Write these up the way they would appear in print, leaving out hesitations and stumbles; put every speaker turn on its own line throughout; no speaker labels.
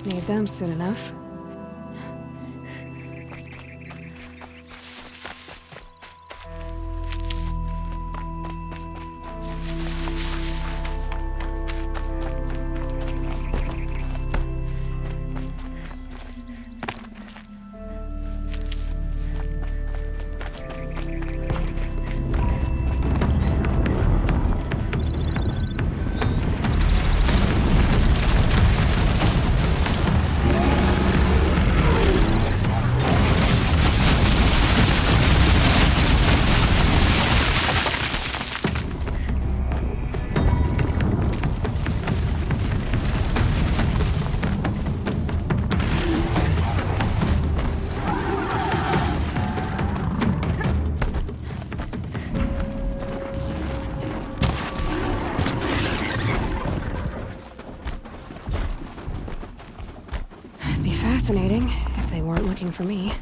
Need them soon enough. Be fascinating if they weren't looking for me.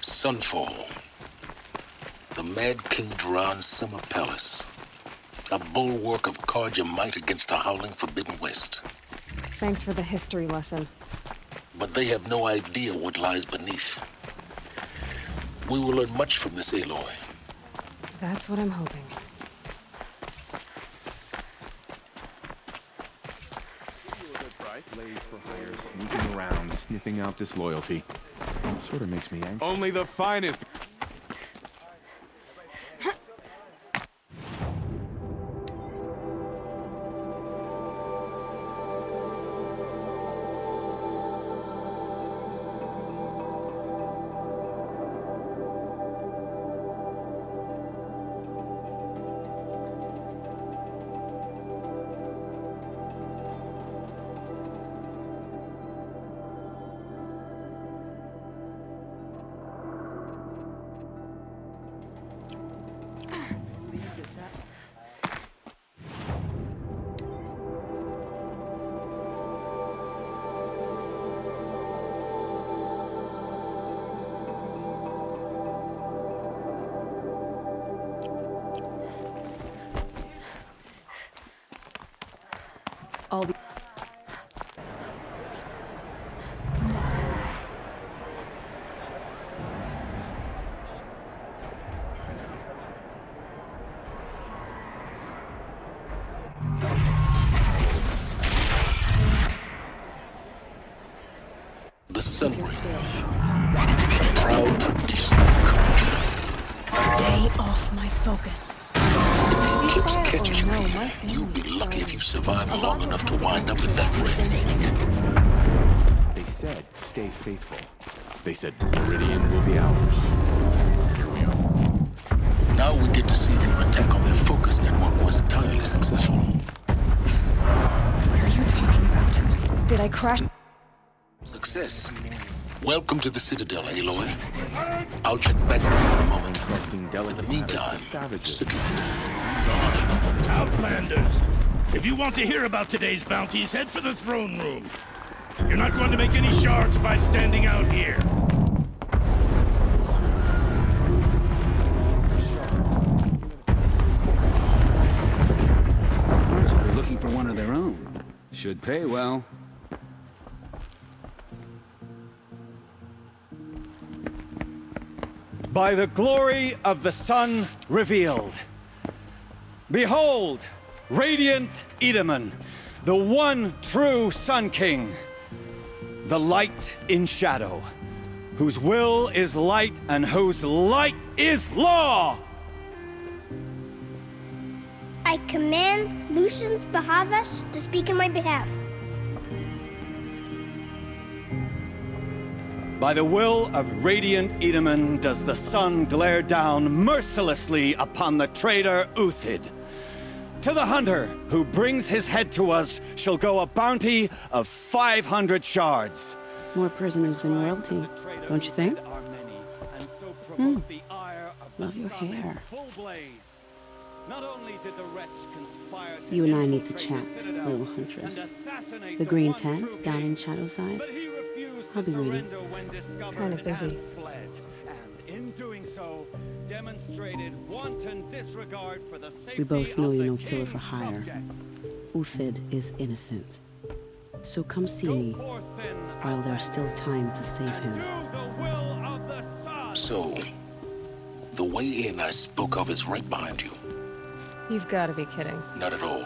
Sunfall. The Mad King Duran's summer palace. A bulwark of Carja might against the howling Forbidden West.
Thanks for the history lesson.
But they have no idea what lies beneath. We will learn much from this Aloy.
That's what I'm hoping.
Slaves for hire sneaking around, sniffing out disloyalty. Sort of makes me angry. Only the finest.
All the...
The Sun Ring. A proud tradition of Carja.
Stay off my focus.
If the eclipse catches you here, you'll be lucky if you survive long enough to wind up in that ring.
They said, stay faithful. They said, Meridian will be ours. Here we are.
Now we get to see if your attack on their focus network was entirely successful.
What are you talking about? Did I crash?
Success. Welcome to the Citadel, Aloy. I'll check back with you in a moment.
Trusting
In
delicate
the meantime,
savages.
secure it.
Outlanders! If you want to hear about today's bounties, head for the throne room. You're not going to make any shards by standing out here.
They're looking for one of their own. Should pay well.
By the glory of the sun revealed. Behold, radiant Edaman, the one true Sun King, the light in shadow, whose will is light and whose light is law.
I command Lucius Bahavas to speak in my behalf.
By the will of Radiant Edaman does the sun glare down mercilessly upon the traitor Uthid. To the hunter who brings his head to us shall go a bounty of 500 shards.
More prisoners than royalty, don't you think? Love your hair. You and I need to chat, little huntress. The green tent down in Shadowside. I'll be waiting.
Kind of busy.
We both know you're no killer for hire. Uthid is innocent. So come see me while there's still time to save him.
So, the way in I spoke of is right behind you.
You've got to be kidding.
Not at all.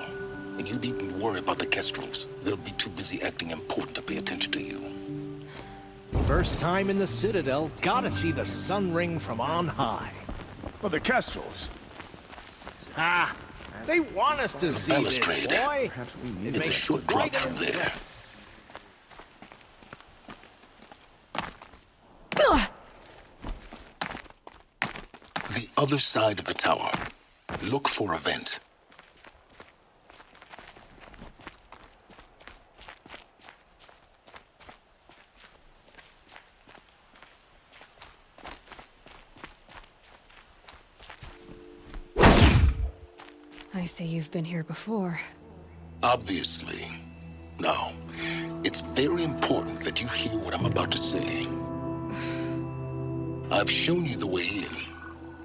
And you needn't worry about the Kestrels. They'll be too busy acting important to pay attention to you.
First time in the Citadel, gotta see the sun ring from on high.
Well, the Kestrels.
Ah, they want us to see this,
Balustrade.
boy.
It's a short drop from there. The other side of the tower. Look for a vent.
I see you've been here before.
Obviously. Now, it's very important that you hear what I'm about to say. I've shown you the way in,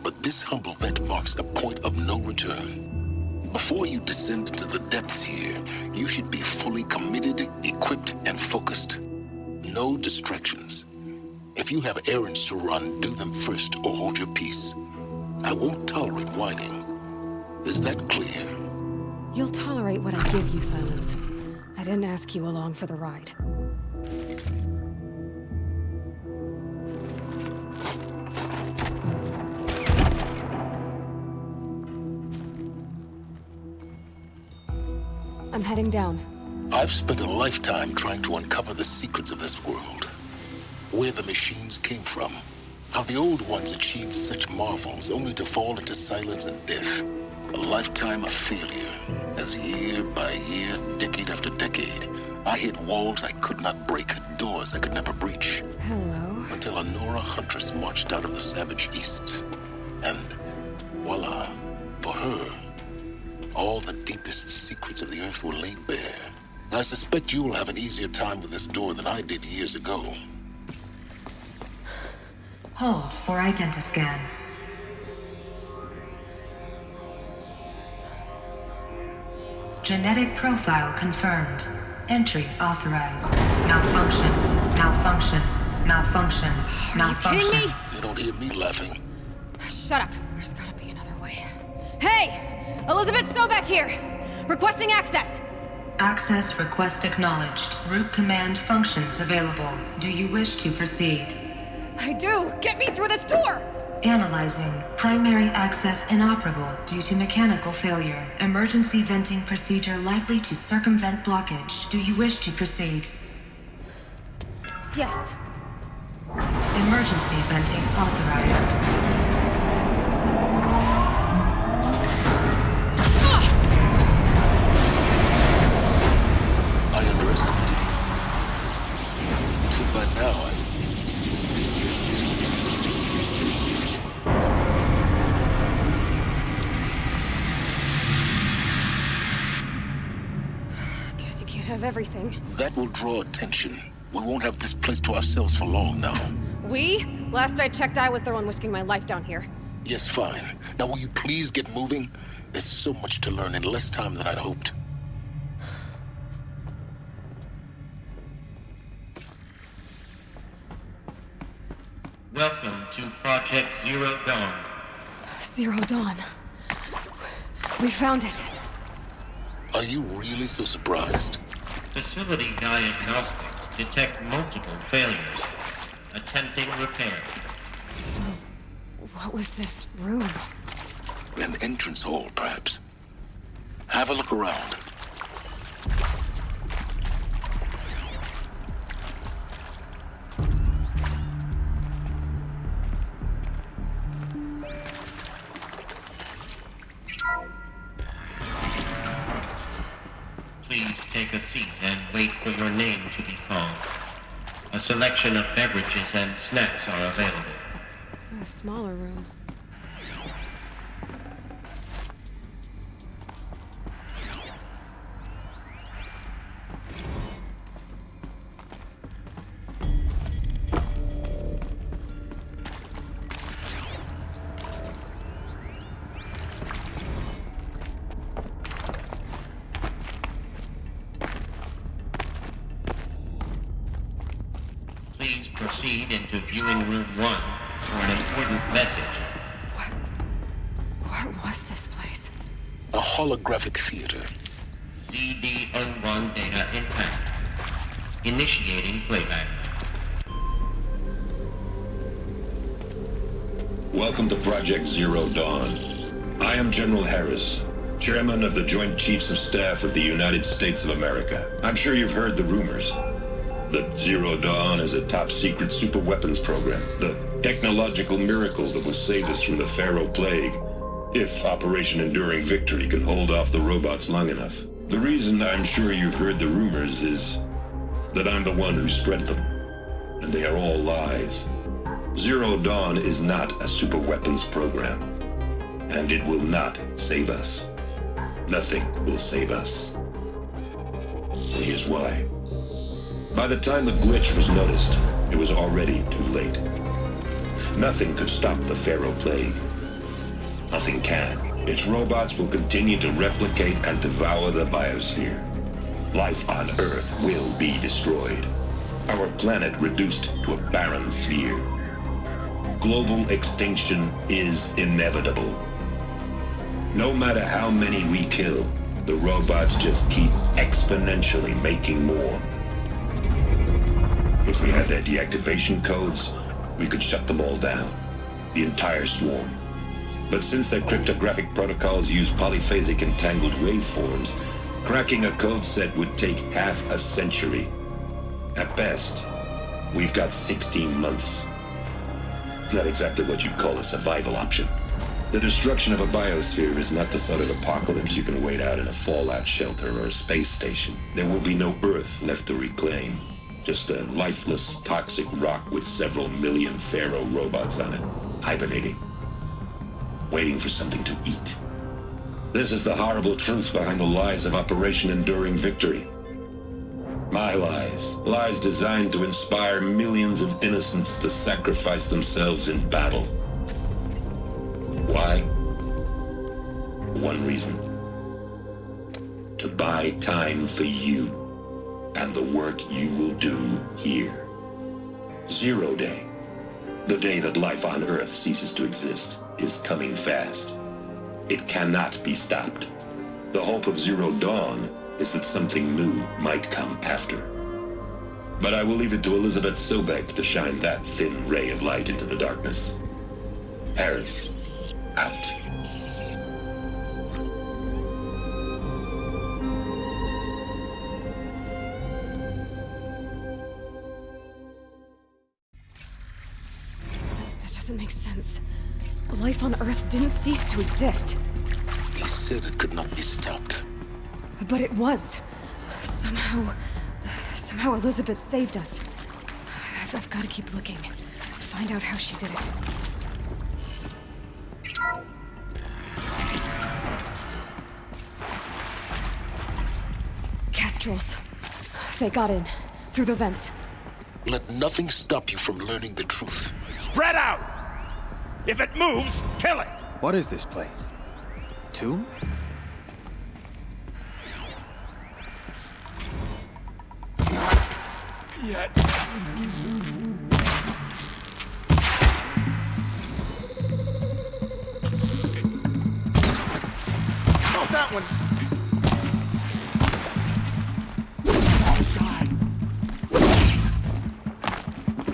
but this humble vent marks a point of no return. Before you descend into the depths here, you should be fully committed, equipped, and focused. No distractions. If you have errands to run, do them first or hold your peace. I won't tolerate whining. Is that clear?
You'll tolerate what I give you, Silence. I didn't ask you along for the ride. I'm heading down.
I've spent a lifetime trying to uncover the secrets of this world. Where the machines came from. How the old ones achieved such marvels only to fall into silence and death. A lifetime of failure, as year by year, decade after decade, I hit walls I could not break, doors I could never breach.
Hello.
Until a Nora huntress marched out of the savage east. And voila, for her, all the deepest secrets of the earth were laid bare. I suspect you will have an easier time with this door than I did years ago.
Hold for identiscan. Genetic profile confirmed. Entry authorized. Malfunction. Malfunction. Malfunction. Malfunction.
Are you kidding me?
You don't hear me laughing.
Shut up. There's gotta be another way. Hey! Elizabeth Sobeck here! Requesting access!
Access request acknowledged. Root command functions available. Do you wish to proceed?
I do! Get me through this door!
Analyzing. Primary access inoperable due to mechanical failure. Emergency venting procedure likely to circumvent blockage. Do you wish to proceed?
Yes.
Emergency venting authorized.
I underestimated you. So by now,
Guess you can't have everything.
that will draw attention. We won't have this place to ourselves for long now.
We? Last I checked, I was the one risking my life down here.
Yes, fine. Now will you please get moving? There's so much to learn in less time than I'd hoped.
Welcome to Project Zero Dawn.
Zero Dawn. We found it.
Are you really so surprised?
Facility diagnostics detect multiple failures. Attempting repair.
So, what was this room?
An entrance hall, perhaps. Have a look around.
Please take a seat and wait for your name to be called. A selection of beverages and snacks are available.
A smaller room.
Please proceed into viewing room 1 for an important message.
What was this place?
A holographic theater.
CD01 data intact. Initiating playback.
Welcome to Project Zero Dawn. I am General Harris, Chairman of the Joint Chiefs of Staff of the United States of America. I'm sure you've heard the rumors that Zero Dawn is a top-secret superweapons program, the technological miracle that will save us from the Pharaoh Plague, if Operation Enduring Victory can hold off the robots long enough. The reason I'm sure you've heard the rumors is that I'm the one who spread them, and they are all lies. Zero Dawn is not a superweapons program, and it will not save us. Nothing will save us. And here's why. By the time the glitch was noticed, it was already too late. Nothing could stop the Pharaoh Plague. Nothing can. Its robots will continue to replicate and devour the biosphere. Life on Earth will be destroyed. Our planet reduced to a barren sphere. Global extinction is inevitable. No matter how many we kill, the robots just keep exponentially making more. If we had their deactivation codes, we could shut them all down. The entire swarm. But since their cryptographic protocols use polyphasic entangled waveforms, cracking a code set would take half a century. At best, we've got 16 months. Not exactly what you'd call a survival option. The destruction of a biosphere is not the sort of apocalypse you can wait out in a fallout shelter or a space station. There will be no Earth left to reclaim. Just a lifeless, toxic rock with several million Pharaoh robots on it, hibernating, waiting for something to eat. This is the horrible truth behind the lies of Operation Enduring Victory. My lies. Lies designed to inspire millions of innocents to sacrifice themselves in battle. Why? One reason. To buy time for you and the work you will do here. Zero Day, the day that life on Earth ceases to exist, is coming fast. It cannot be stopped. The hope of Zero Dawn is that something new might come after. But I will leave it to Elizabeth Sobek to shine that thin ray of light into the darkness. Harris, out.
Doesn't make sense. Life on Earth didn't cease to exist.
He said it could not be stopped.
But it was. Somehow Elizabeth saved us. I've got to keep looking. Find out how she did it. Kestrels. They got in. Through the vents.
Let nothing stop you from learning the truth.
Spread out! If it moves, kill it!
What is this place? Tomb?
Yet. Oh, that one!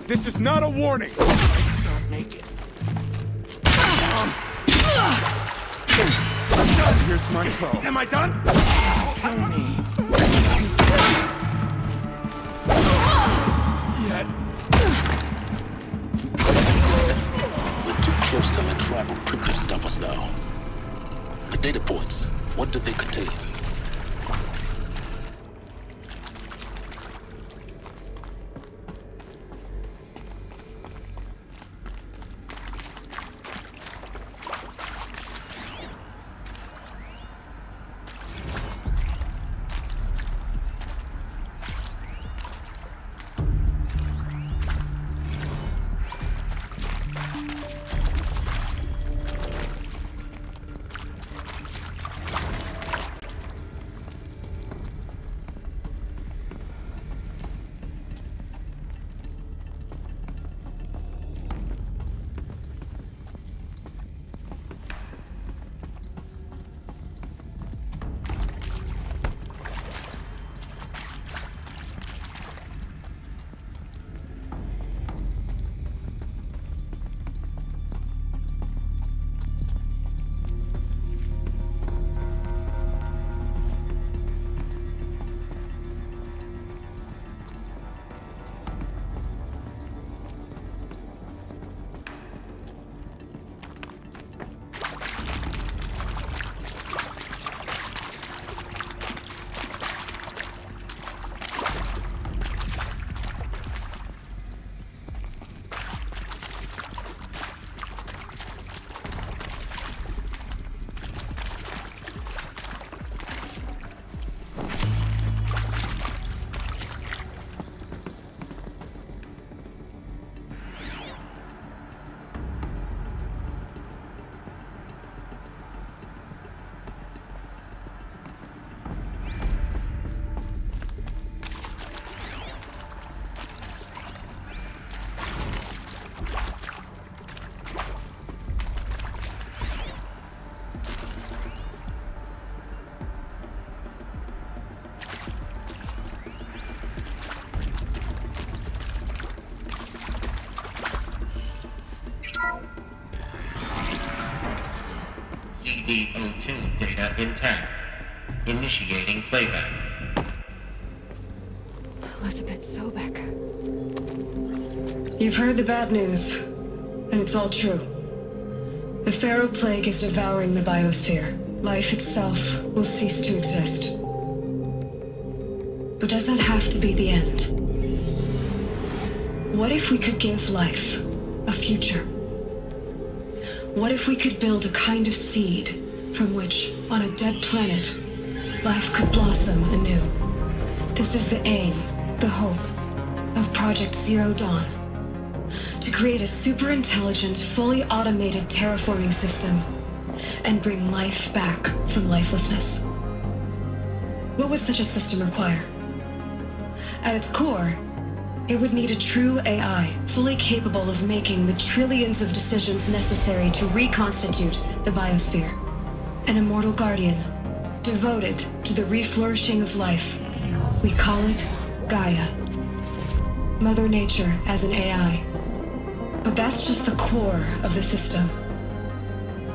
This is not a warning!
I do not make it.
Here's my probe.
Am I done?
Show me. Yet.
We're too close to the tribal prick to stop us now. The data points, what did they contain?
pt.10 data intact. Initiating playback.
Elizabeth Sobek.
You've heard the bad news, and it's all true. The Pharaoh Plague is devouring the biosphere. Life itself will cease to exist. But does that have to be the end? What if we could give life a future? What if we could build a kind of seed from which, on a dead planet, life could blossom anew? This is the aim, the hope, of Project Zero Dawn. To create a super-intelligent, fully automated terraforming system and bring life back from lifelessness. What would such a system require? At its core, it would need a true AI, fully capable of making the trillions of decisions necessary to reconstitute the biosphere. An immortal guardian, devoted to the reflourishing of life. We call it Gaia. Mother Nature as an AI. But that's just the core of the system.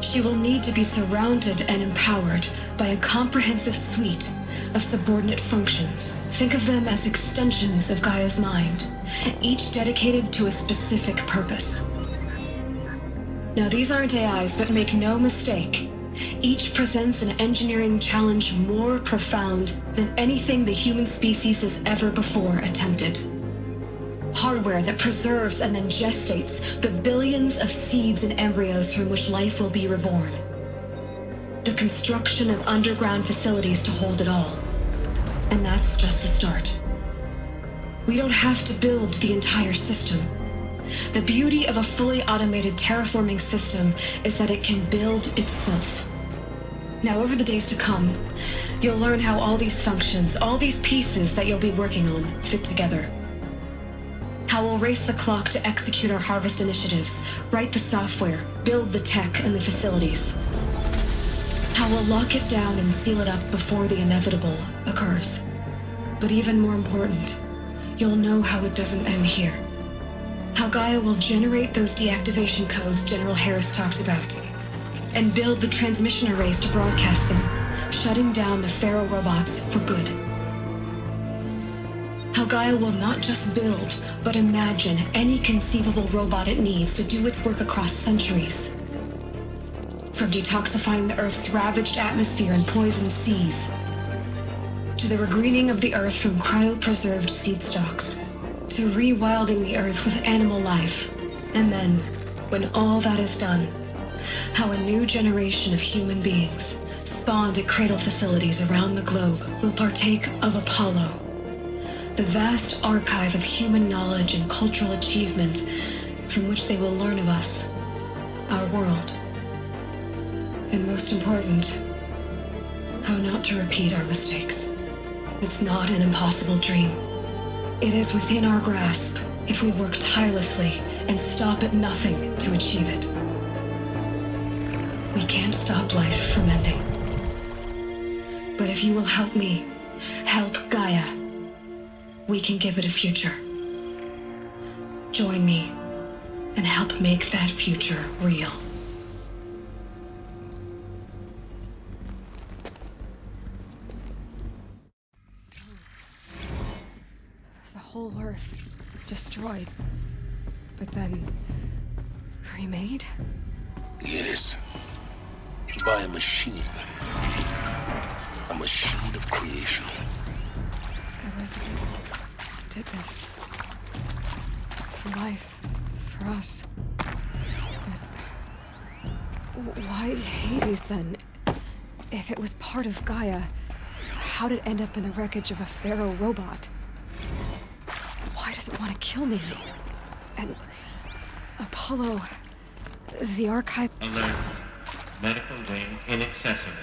She will need to be surrounded and empowered by a comprehensive suite of subordinate functions. Think of them as extensions of Gaia's mind, each dedicated to a specific purpose. Now, these aren't AIs, but make no mistake, each presents an engineering challenge more profound than anything the human species has ever before attempted. Hardware that preserves and then gestates the billions of seeds and embryos from which life will be reborn. The construction of underground facilities to hold it all. And that's just the start. We don't have to build the entire system. The beauty of a fully automated terraforming system is that it can build itself. Now, over the days to come, you'll learn how all these functions, all these pieces that you'll be working on, fit together. How we'll race the clock to execute our harvest initiatives, write the software, build the tech and the facilities. How we'll lock it down and seal it up before the inevitable occurs. But even more important, you'll know how it doesn't end here. How Gaia will generate those deactivation codes General Harris talked about. and build the transmission arrays to broadcast them, shutting down the Pharaoh robots for good. How Gaia will not just build, but imagine any conceivable robot it needs to do its work across centuries. From detoxifying the Earth's ravaged atmosphere and poisoned seas, to the regreening of the Earth from cryopreserved seed stalks, to rewilding the Earth with animal life. And then, when all that is done, how a new generation of human beings, spawned at cradle facilities around the globe, will partake of Apollo, the vast archive of human knowledge and cultural achievement from which they will learn of us, our world, and most important, how not to repeat our mistakes. It's not an impossible dream. It is within our grasp if we work tirelessly and stop at nothing to achieve it. We can't stop life from ending. But if you will help me, help Gaia, we can give it a future. Join me and help make that future real.
The whole Earth destroyed, but then remade?
Yes. By a machine. A machine of creation.
Elizabeth did this. For life. For us. But why Hades then? If it was part of Gaia, how did it end up in the wreckage of a Pharaoh robot? Why does it want to kill me? And Apollo, the archive...
Alert. Medical wing inaccessible.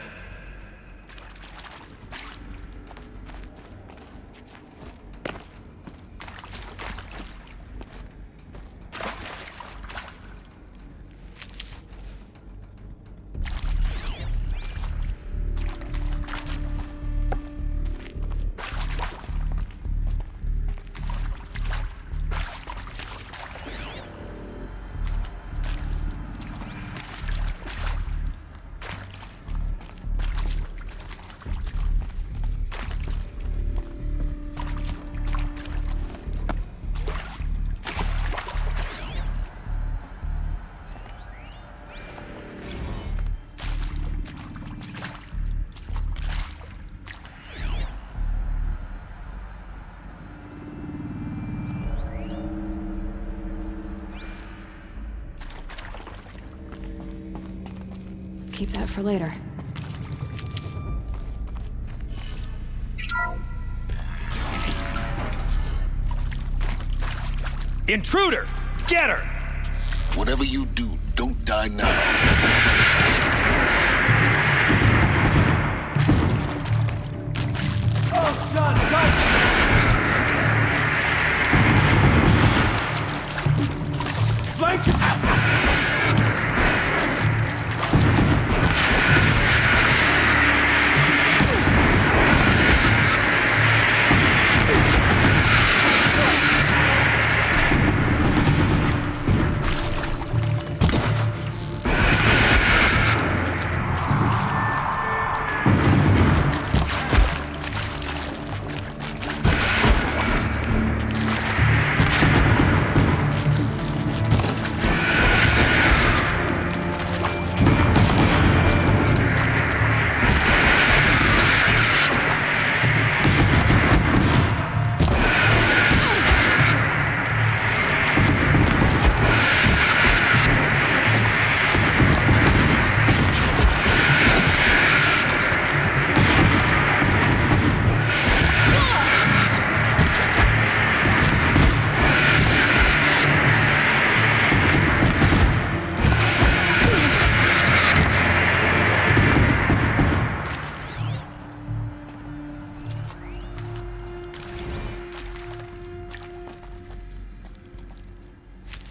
Keep that for later.
Intruder! Get her!
Whatever you do, don't die now.
Oh, God, God! Flank!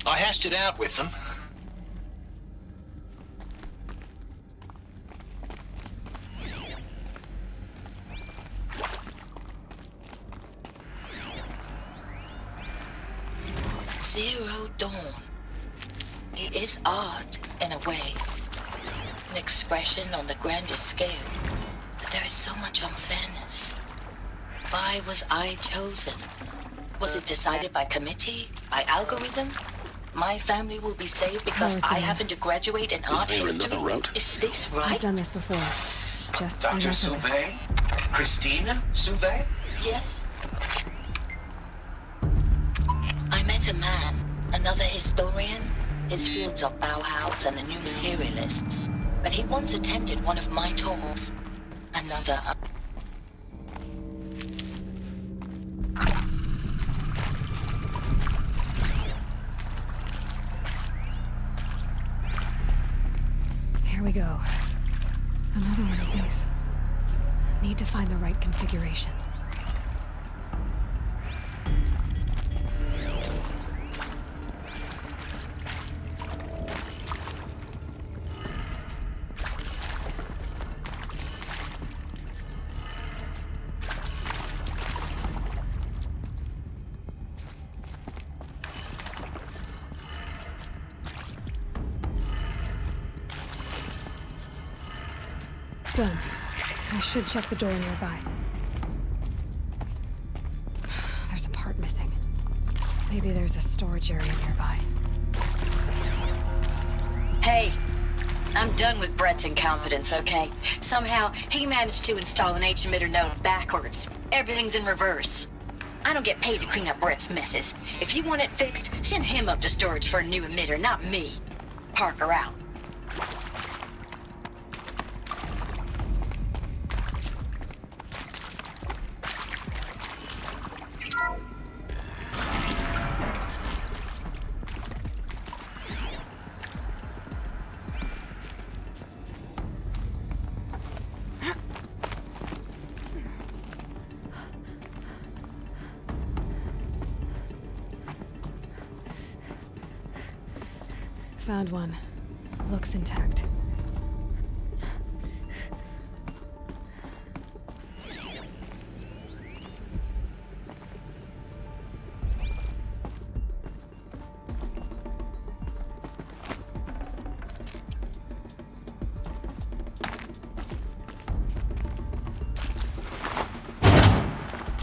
I hashed it out with them.
Zero Dawn. It is art in a way. an expression on the grandest scale, but there is so much unfairness. Why was I chosen? Was it decided by committee? By algorithm? My family will be saved because I happen to graduate in art history?
Is there another route?
Is this right?
I've done this before. Just
Dr. Soubet? Christina Soubet?
Yes. I met a man, another historian. His fields are Bauhaus and the New Materialists. But he once attended one of my talks. Another...
Here we go. Another one of these. Need to find the right configuration. Done. I should check the door nearby. There's a part missing. Maybe there's a storage area nearby.
Hey, I'm done with Brett's incompetence, okay? Somehow, he managed to install an H-emitter node backwards. Everything's in reverse. I don't get paid to clean up Brett's messes. If you want it fixed, send him up to storage for a new emitter, not me. Parker out.
Found one. Looks intact.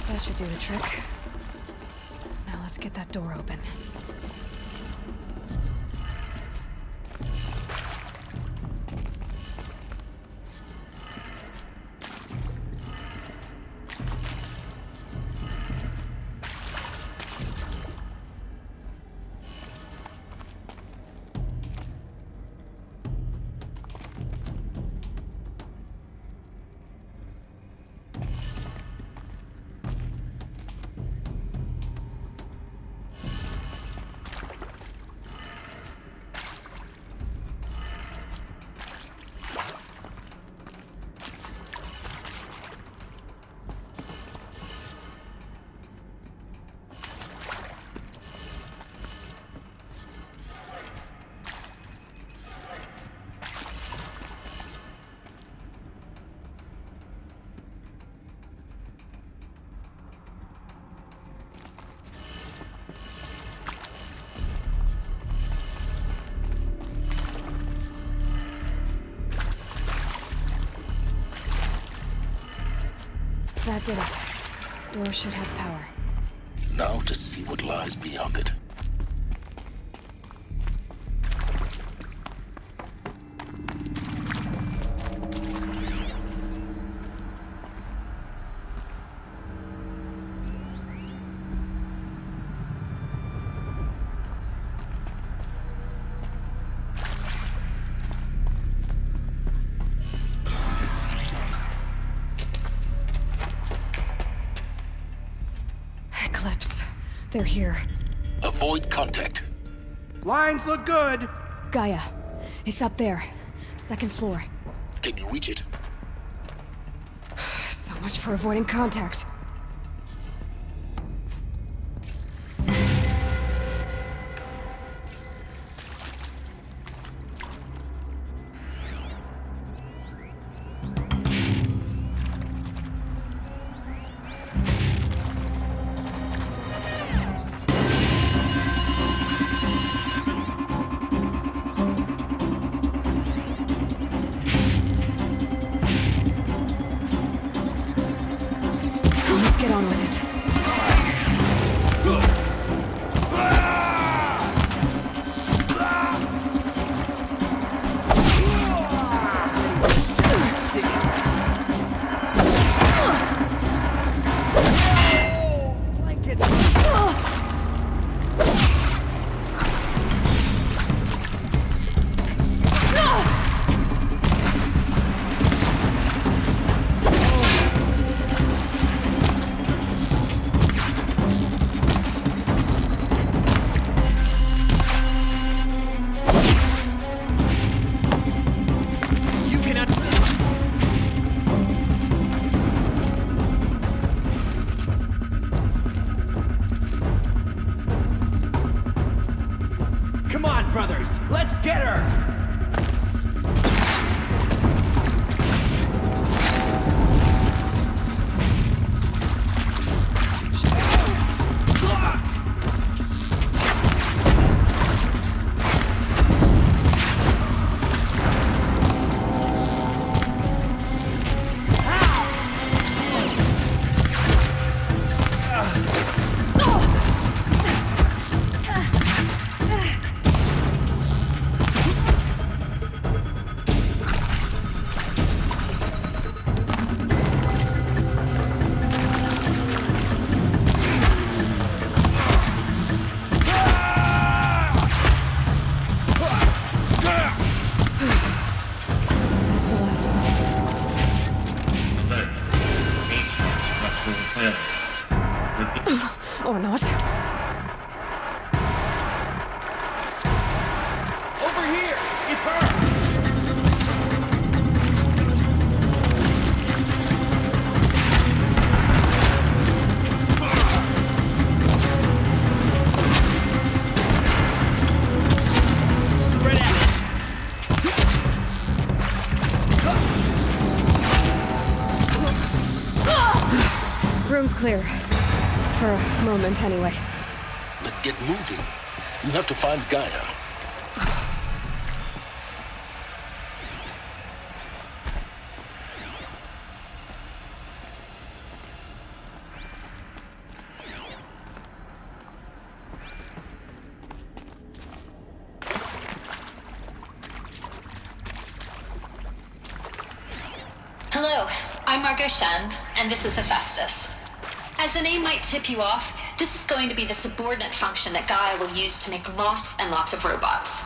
That should do the trick. Now let's get that door open. That did it. Door should have power.
Now to see what lies beyond it.
Eclipse. They're here.
Avoid contact.
Lines look good.
Gaia. It's up there. Second floor.
Can you reach it?
So much for avoiding contact. get on with it.
Come on, brothers! Let's get her!
That's the last of them.
Alert. Major structural failure. Repeat.
Or not.
Over here! It's her! Spread out!
Room's clear. For a moment, anyway.
Then get moving. You have to find Gaia.
Hello, I'm Margot Shen, and this is Hephaestus. As the name might tip you off, this is going to be the subordinate function that Gaia will use to make lots and lots of robots.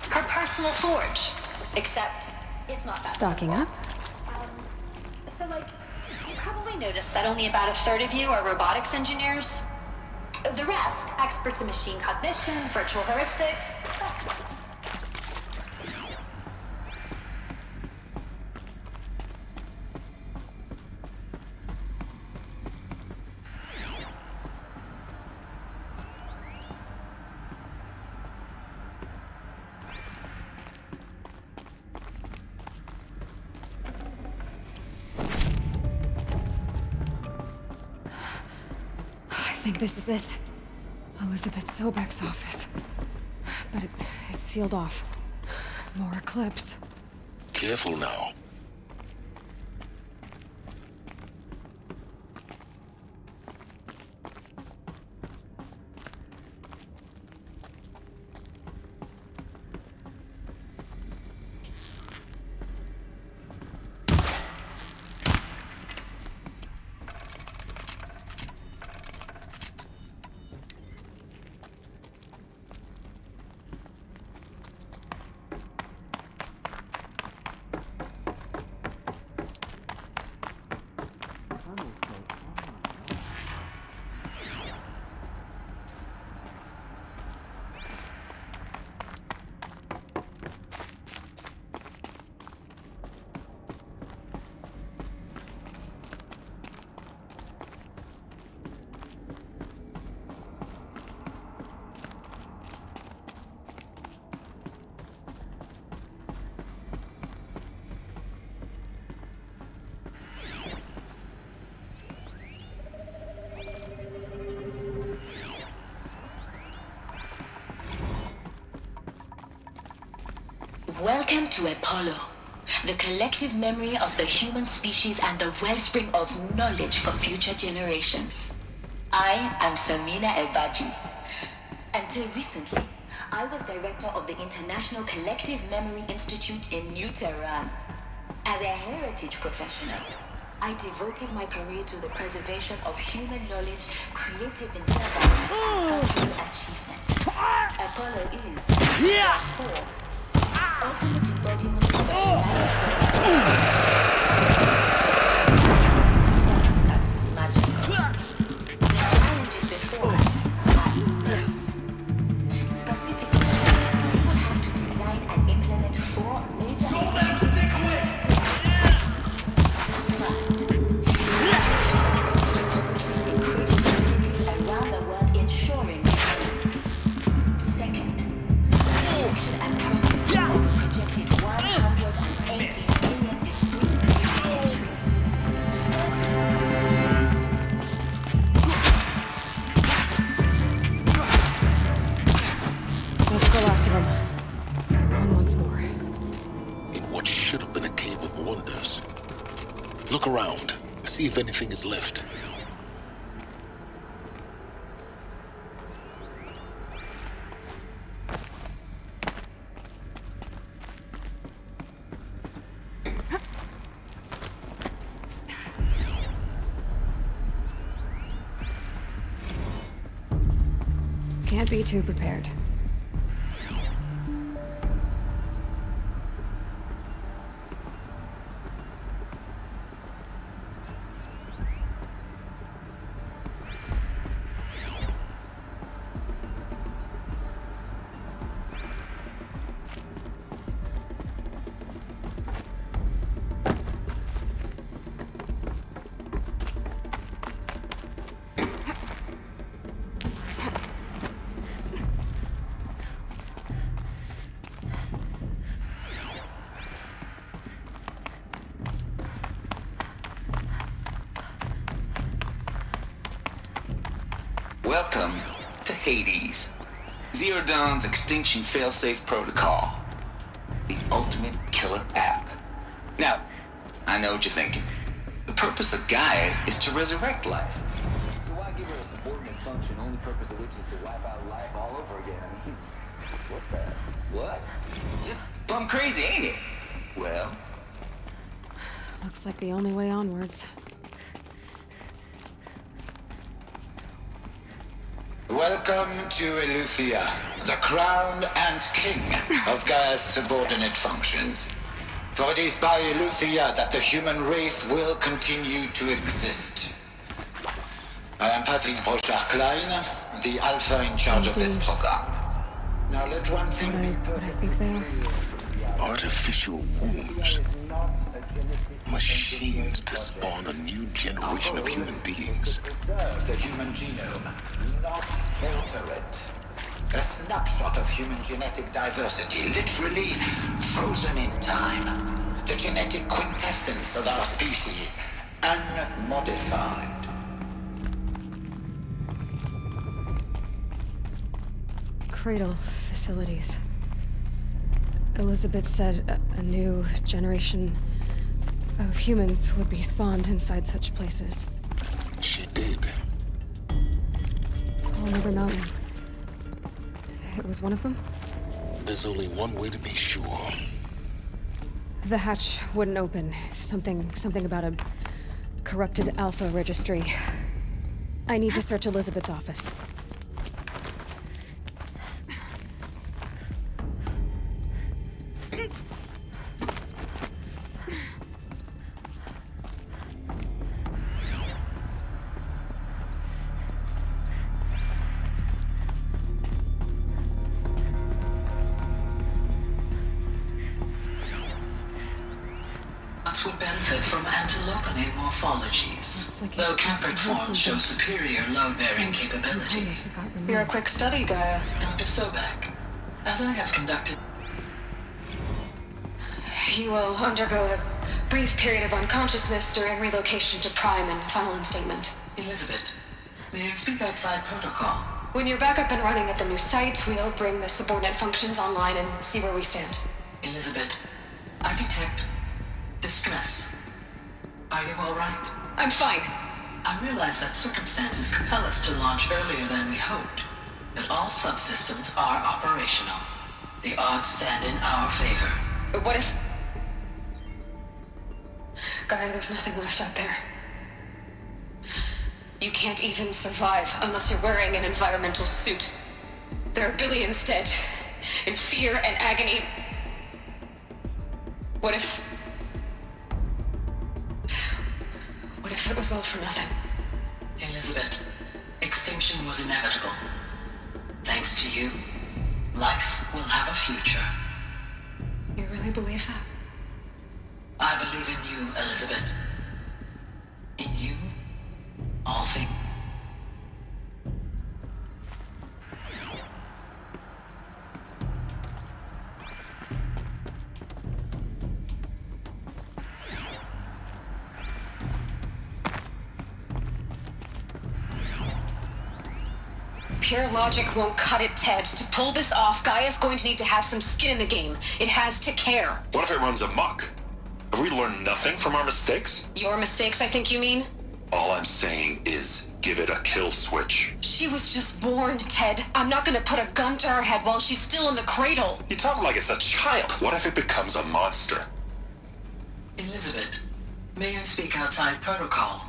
Her personal forge. Except, it's not that
Stocking
simple.
up?
So, you probably noticed that only about a third of you are robotics engineers. The rest, experts in machine cognition, virtual heuristics.
I think this is it. Elizabeth Sobek's office. But it's sealed off. More eclipse.
Careful now.
Welcome to Apollo. The collective memory of the human species and the wellspring of knowledge for future generations. I am Samina Ebaju. Until recently, I was director of the International Collective Memory Institute in New Tehran. As a heritage professional, I devoted my career to the preservation of human knowledge, creative endeavor, and cultural achievement. Apollo is, therefore, ultimate embodiment of a magical. The challenges before us are immense. Specifically, we will have to design and implement 4 major around the world ensuring second, collection and processing of the projected 180 million discrete entries.
That's the last of them. On once more.
In what should have been a cave of wonders. Look around. See if anything is left.
Can't be too prepared.
Welcome to Hades, Zero Dawn's extinction failsafe protocol, the ultimate killer app. Now, I know what you're thinking. The purpose of Gaia is to resurrect life. So why give her a subordinate function, only purpose of which is to wipe out life all over again? I mean, what the? What? Just plumb crazy, ain't it? Well,
Looks like the only way onwards.
Welcome to Eleuthia, the crown and king of Gaia's subordinate functions. For it is by Eleuthia that the human race will continue to exist. I am Patrick Brochard-Klein, the alpha in charge of this program. Now let one thing be
What I think they are.
artificial wombs. Machines to spawn a new generation of human beings.
preserve the human genome, not alter it.
A snapshot of human genetic diversity, literally frozen in time. The genetic quintessence of our species, unmodified.
Cradle facilities. Elizabeth said a new generation of humans would be spawned inside such places.
She did.
All over Mountain. It was one of them?
There's only one way to be sure.
The hatch wouldn't open. Something about a corrupted Alpha registry. I need to search Elizabeth's office.
Would benefit from antilopenate morphologies, though Cambric forms show superior load-bearing capability. You're a quick study, Gaia. Dr. Sobek, as I have conducted... You will undergo a brief period of unconsciousness during relocation to Prime and final instatement. Elizabeth, may I speak outside protocol? When you're back up and running at the new site, we'll bring the subordinate functions online and see where we stand. Elizabeth, I detect
distress. Are you all right? I'm fine. I realize that circumstances compel us to launch earlier than we hoped, but all subsystems are operational. The odds stand in our favor.
But what if... Gaia, there's nothing left out there. You can't even survive unless you're wearing an environmental suit. There are billions dead, in fear and agony. What if it was all for nothing?
Elizabeth, extinction was inevitable. Thanks to you, life will have a future.
You really believe that?
I believe in you, Elizabeth. In you, all things.
Pure logic won't cut it, Ted. To pull this off, Gaia's going to need to have some skin in the game. It has to care.
What if it runs amok? Have we learned nothing from our mistakes?
Your mistakes, I think you mean?
All I'm saying is, give it a kill switch.
She was just born, Ted. I'm not gonna put a gun to her head while she's still in the cradle.
You talk like it's a child. What if it becomes a monster?
Elizabeth, may I speak outside protocol?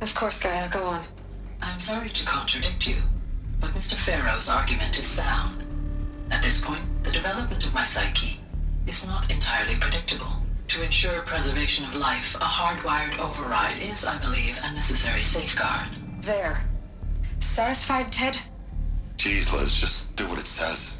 Of course, Gaia, go on.
I'm sorry to contradict you, but Mr. Farrow's argument is sound. At this point, the development of my psyche is not entirely predictable. To ensure preservation of life, a hardwired override is, I believe, a necessary safeguard.
There. Satisfied, Ted?
Jeez, Liz, just do what it says.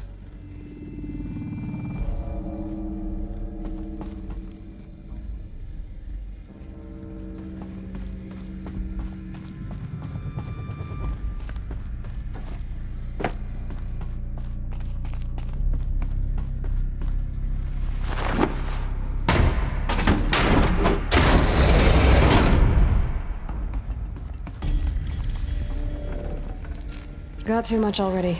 Got too much already.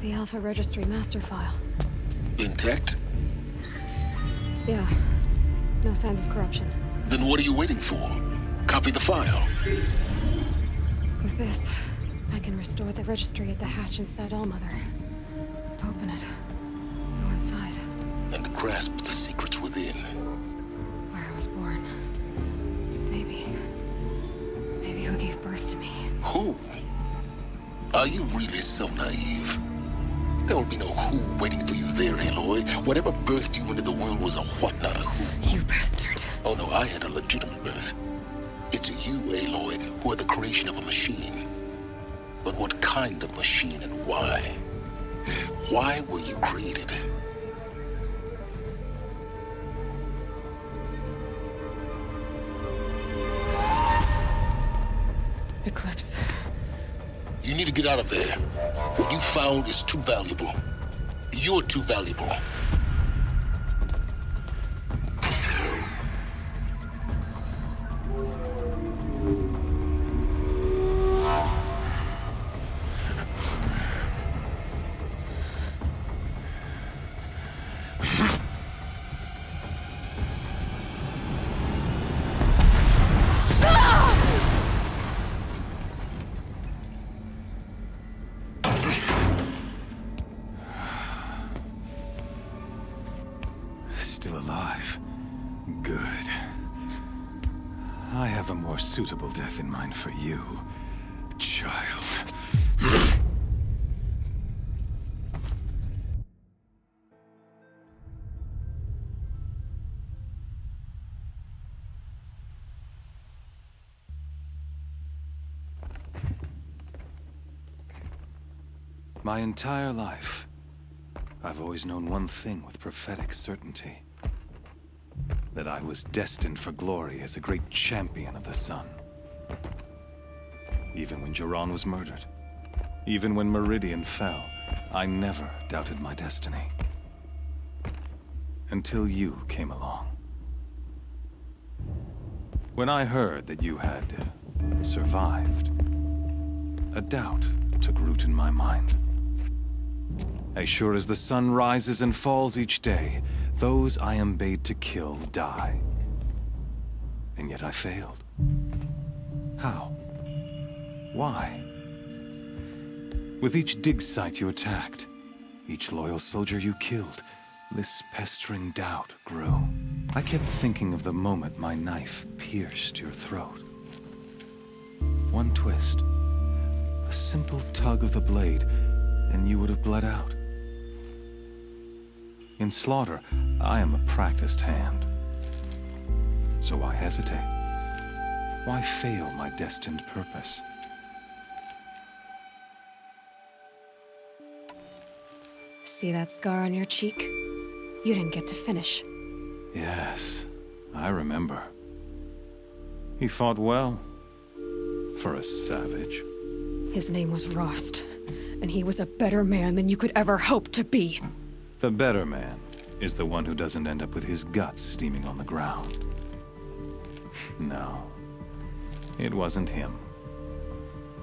The Alpha Registry master file.
Intact?
Yeah. No signs of corruption.
Then what are you waiting for? Copy the file.
With this, I can restore the registry at the hatch inside Allmother. Open it. Go inside.
And grasp the secrets within.
Where I was born. Maybe who gave birth to me.
Who? Are you really so naive? There will be no who waiting for you there, Aloy. Whatever birthed you into the world was a what, not a who.
You bastard.
Oh no, I had a legitimate birth. It's you, Aloy, who are the creation of a machine. But what kind of machine and why? Why were you created?
Eclipse.
You need to get out of there. What you found is too valuable. You're too valuable.
Still alive. Good. I have a more suitable death in mind for you, child. My entire life, I've always known one thing with prophetic certainty. That I was destined for glory as a great champion of the sun. Even when Jiran was murdered, even when Meridian fell, I never doubted my destiny. until you came along. When I heard that you had survived, a doubt took root in my mind. As sure as the sun rises and falls each day, those I am bade to kill die. And yet I failed. How? Why? With each dig site you attacked, each loyal soldier you killed, this pestering doubt grew. I kept thinking of the moment my knife pierced your throat. One twist, a simple tug of the blade, and you would have bled out. In slaughter, I am a practiced hand. So why hesitate? Why fail my destined purpose?
See that scar on your cheek? You didn't get to finish.
Yes, I remember. He fought well, for a savage.
His name was Rost, and he was a better man than you could ever hope to be.
The better man is the one who doesn't end up with his guts steaming on the ground. No, it wasn't him.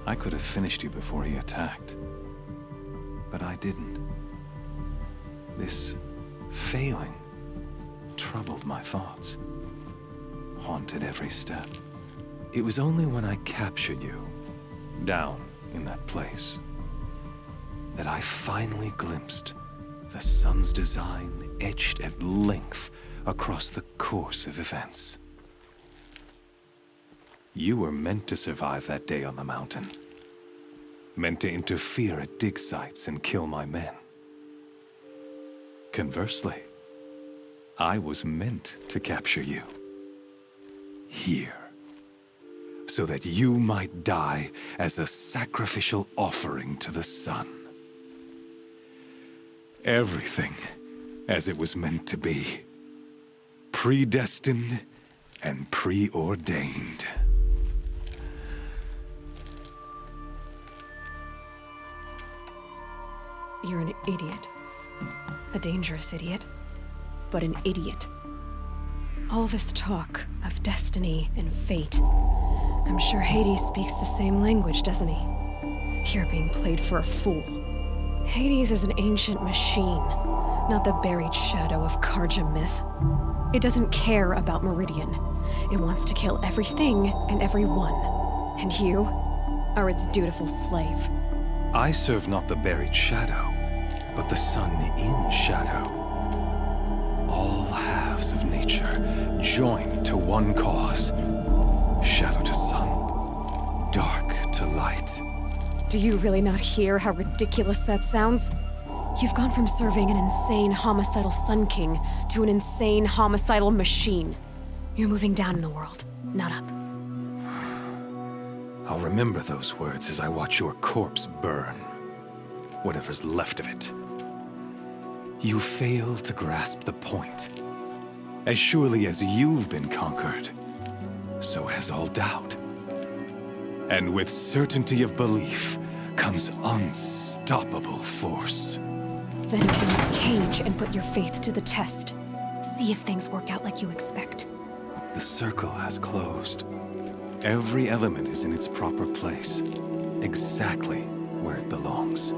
I could have finished you before he attacked, but I didn't. This failing troubled my thoughts, haunted every step. It was only when I captured you, down in that place, that I finally glimpsed the sun's design etched at length across the course of events. You were meant to survive that day on the mountain. Meant to interfere at dig sites and kill my men. Conversely, I was meant to capture you. Here. So that you might die as a sacrificial offering to the sun. Everything as it was meant to be. Predestined and preordained.
You're an idiot. A dangerous idiot, but an idiot. All this talk of destiny and fate. I'm sure Hades speaks the same language, doesn't he? You're being played for a fool. Hades is an ancient machine, not the buried shadow of Karja myth. It doesn't care about Meridian. It wants to kill everything and everyone. And you are its dutiful slave.
I serve not the buried shadow, but the sun in shadow. All halves of nature joined to one cause. Shadow to sun, dark to light.
Do you really not hear how ridiculous that sounds? You've gone from serving an insane homicidal Sun King to an insane homicidal machine. You're moving down in the world, not up.
I'll remember those words as I watch your corpse burn. Whatever's left of it. You fail to grasp the point. As surely as you've been conquered, so has all doubt. And with certainty of belief comes unstoppable force.
Then open this cage and put your faith to the test. See if things work out like you expect.
The circle has closed. Every element is in its proper place, exactly where it belongs.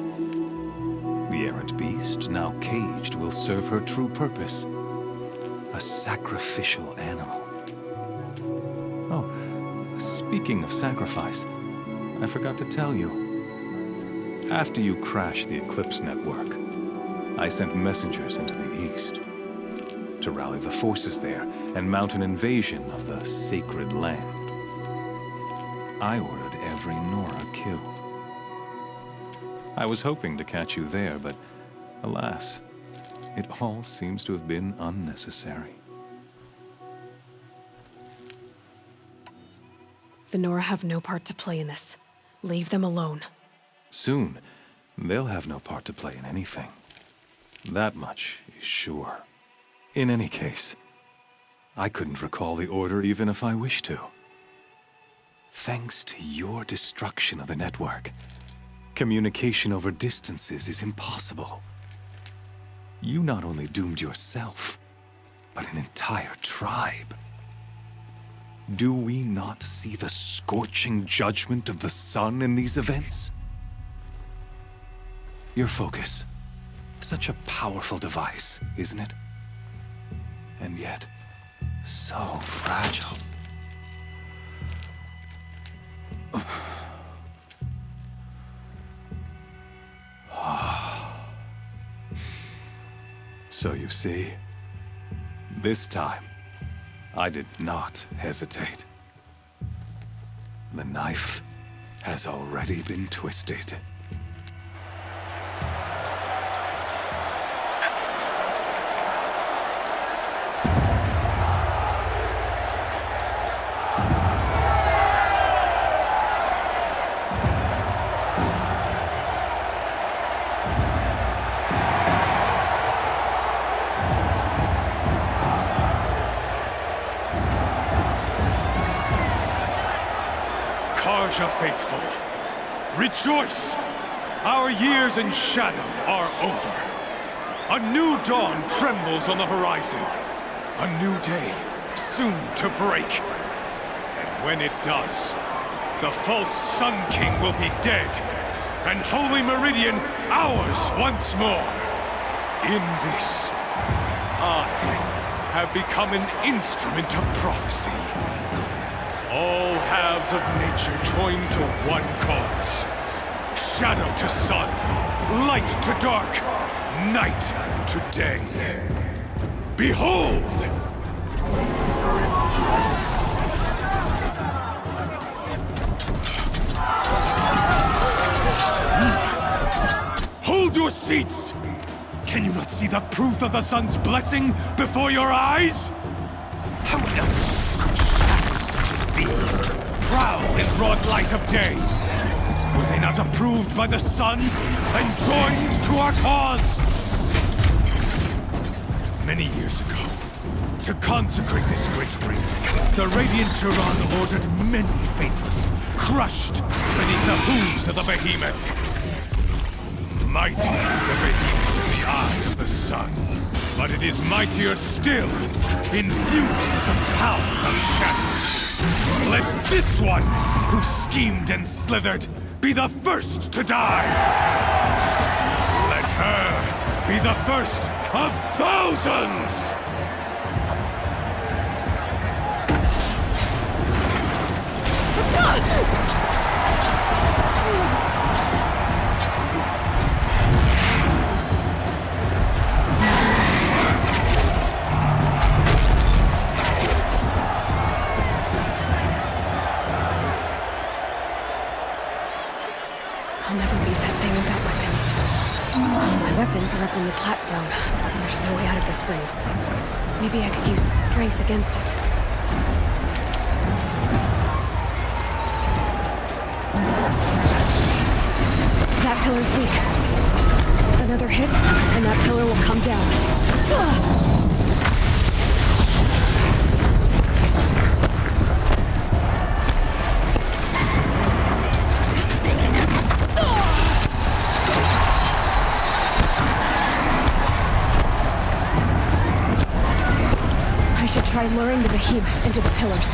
The errant beast, now caged, will serve her true purpose. A sacrificial animal. Oh, speaking of sacrifice, I forgot to tell you. After you crashed the Eclipse network, I sent messengers into the east to rally the forces there and mount an invasion of the sacred land. I ordered every Nora killed. I was hoping to catch you there, but alas, it all seems to have been unnecessary.
The Nora have no part to play in this. Leave them alone.
Soon, they'll have no part to play in anything. That much is sure. In any case, I couldn't recall the order even if I wished to. Thanks to your destruction of the network, communication over distances is impossible. You not only doomed yourself, but an entire tribe. Do we not see the scorching judgment of the sun in these events? Your focus. Such a powerful device, isn't it? And yet, so fragile. So you see, this time, I did not hesitate. The knife has already been twisted.
Karja faithful, rejoice! Our years in shadow are over. A new dawn trembles on the horizon. A new day soon to break. And when it does, the false Sun King will be dead, and Holy Meridian ours once more. In this, I have become an instrument of prophecy. All halves of nature join to one cause. Shadow to sun, light to dark, night to day. Behold! Hold your seats! Can you not see the proof of the sun's blessing before your eyes? How else could shadows such as these prowl in broad light of day? Were they not approved by the sun and joined to our cause? Many years ago, to consecrate this great ring, the Radiant Turan ordered many faithless, crushed beneath the hooves of the behemoth. Mighty is the behemoth in the eye of the sun, but it is mightier still, infused with the power of shadow. Let this one, who schemed and slithered, be the first to die! Let her be the first of thousands!
I'll never beat that thing without weapons. My weapons are up on the platform. There's no way out of this ring. Maybe I could use its strength against it. That pillar's weak. Another hit, and that pillar will come down. I should try luring the behemoth into the pillars.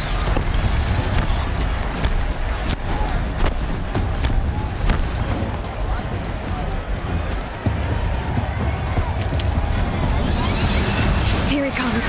Here he comes.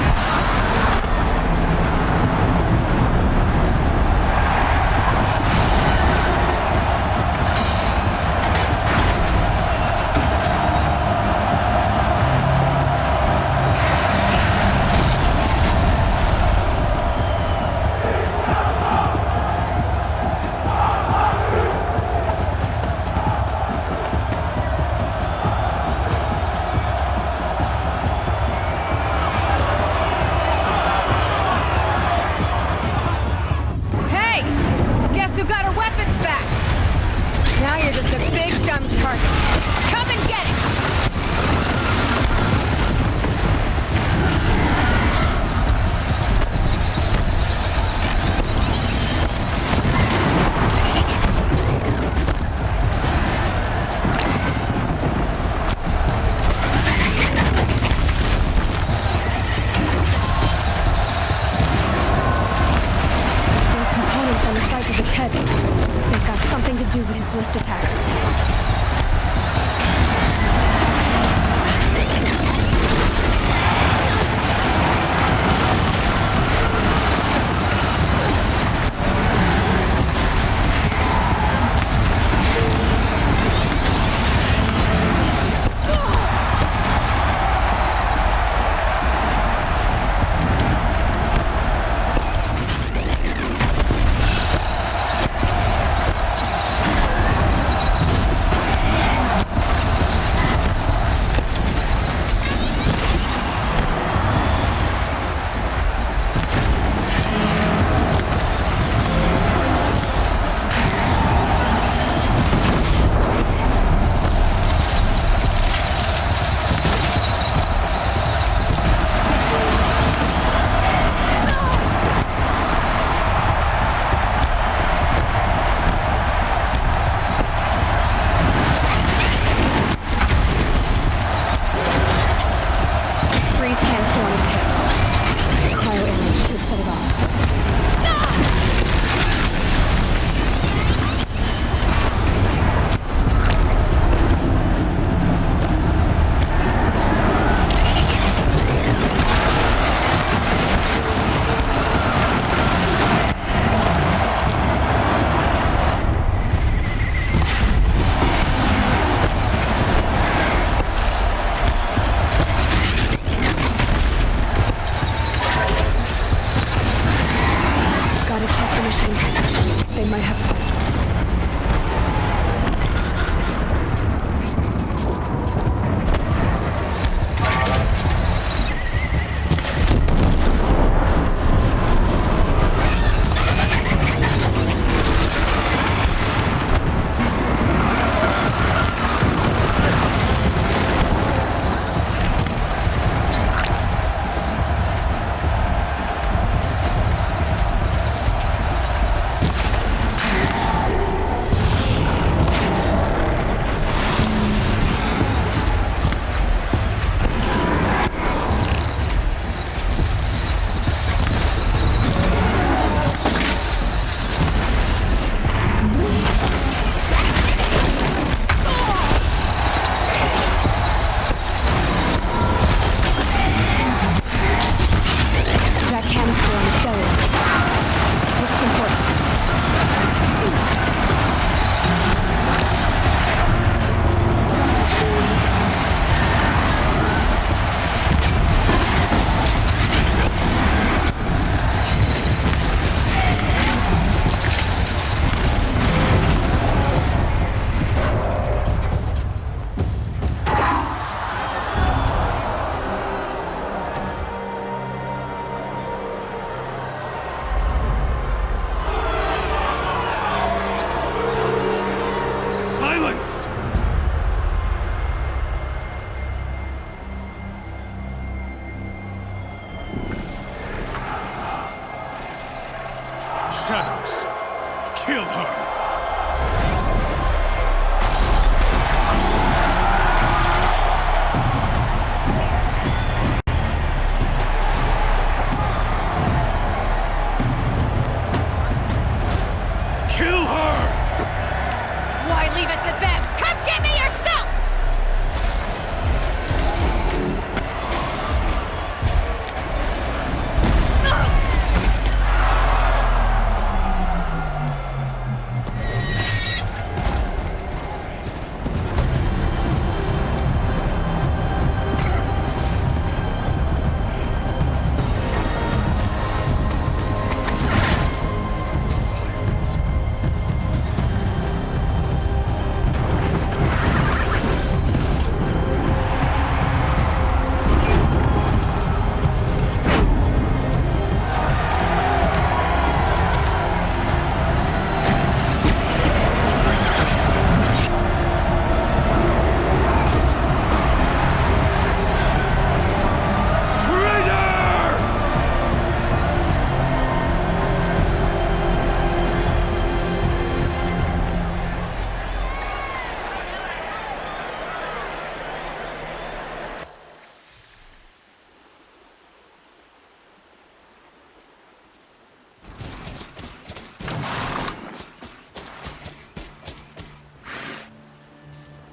Kill her! Kill her!
Why leave it to them? Come get me yourself!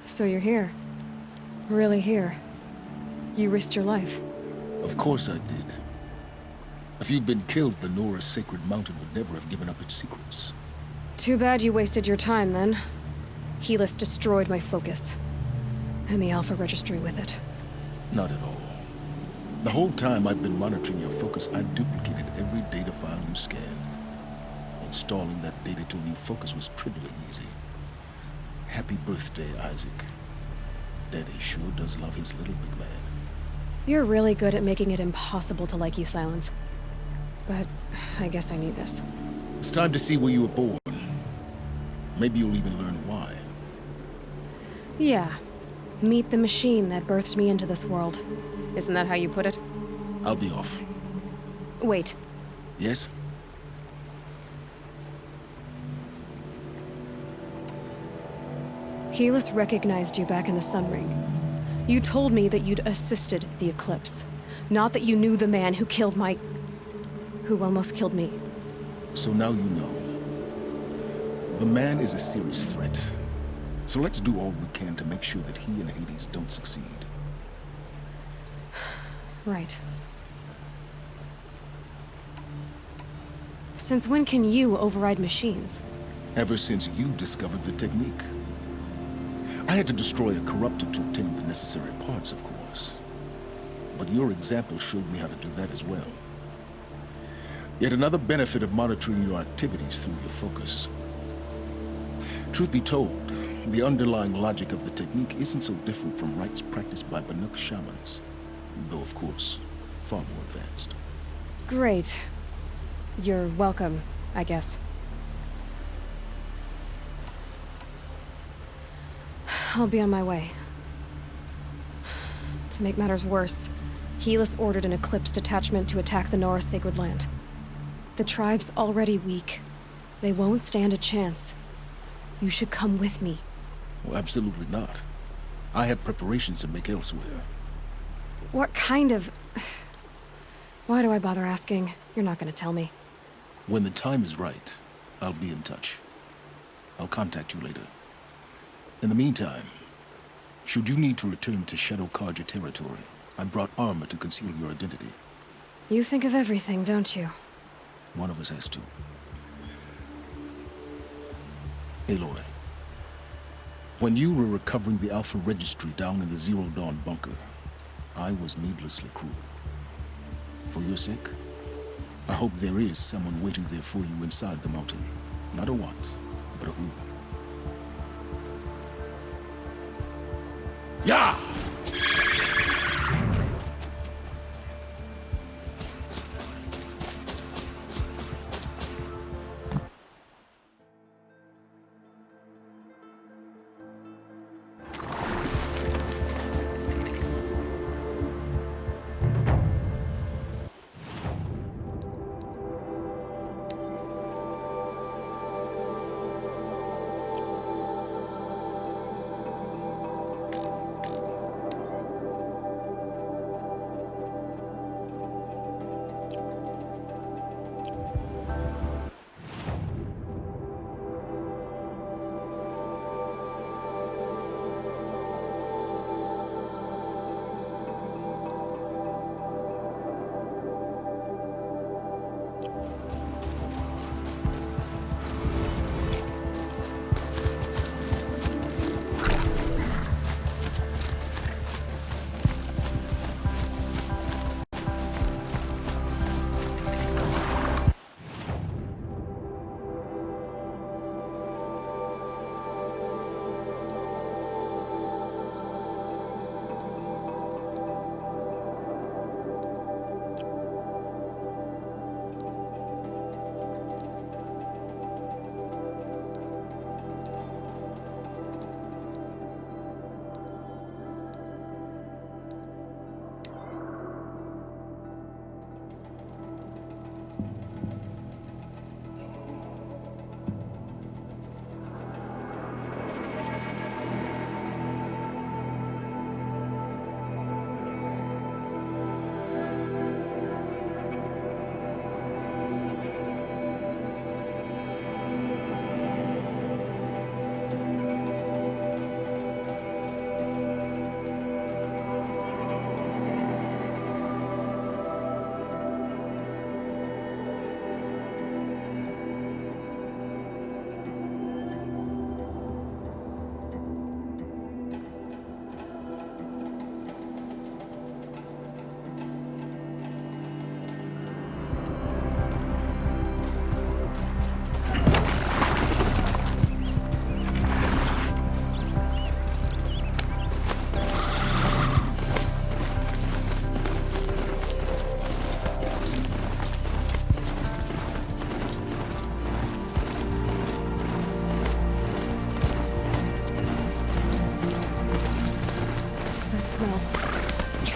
So you're here. Really here. You risked your life.
Of course I did. If you'd been killed, the Nora's sacred mountain would never have given up its secrets.
Too bad you wasted your time, then. Helis destroyed my focus. And the Alpha Registry with it.
Not at all. The whole time I've been monitoring your focus, I duplicated every data file you scanned. Installing that data to a new focus was trivially easy. Happy birthday, Isaac. Daddy sure does love his little big man.
You're really good at making it impossible to like you, Silence. But I guess I need this.
It's time to see where you were born. Maybe you'll even learn why.
Yeah. Meet the machine that birthed me into this world. Isn't that how you put it?
I'll be off.
Wait.
Yes?
Helis recognized you back in the Sun Ring. You told me that you'd assisted the Eclipse. Not that you knew the man who killed my... who almost killed me.
So now you know. The man is a serious threat. So let's do all we can to make sure that he and Hades don't succeed.
Right. Since when can you override machines?
Ever since you discovered the technique. I had to destroy a corruptor to obtain the necessary parts, of course. But your example showed me how to do that as well. Yet another benefit of monitoring your activities through your focus. Truth be told, the underlying logic of the technique isn't so different from rites practiced by Banuk shamans. Though, of course, far more advanced.
Great. You're welcome, I guess. I'll be on my way. To make matters worse, Helis ordered an Eclipse detachment to attack the Nora Sacred Land. The tribe's already weak. They won't stand a chance. You should come with me.
Well, absolutely not. I have preparations to make elsewhere.
What kind of... Why do I bother asking? You're not gonna tell me.
When the time is right, I'll be in touch. I'll contact you later. In the meantime, should you need to return to Shadow Karja territory, I brought armor to conceal your identity.
You think of everything, don't you?
One of us has to. Aloy, when you were recovering the Alpha Registry down in the Zero Dawn bunker, I was needlessly cruel. For your sake, I hope there is someone waiting there for you inside the mountain. Not a what, but a who. Yeah!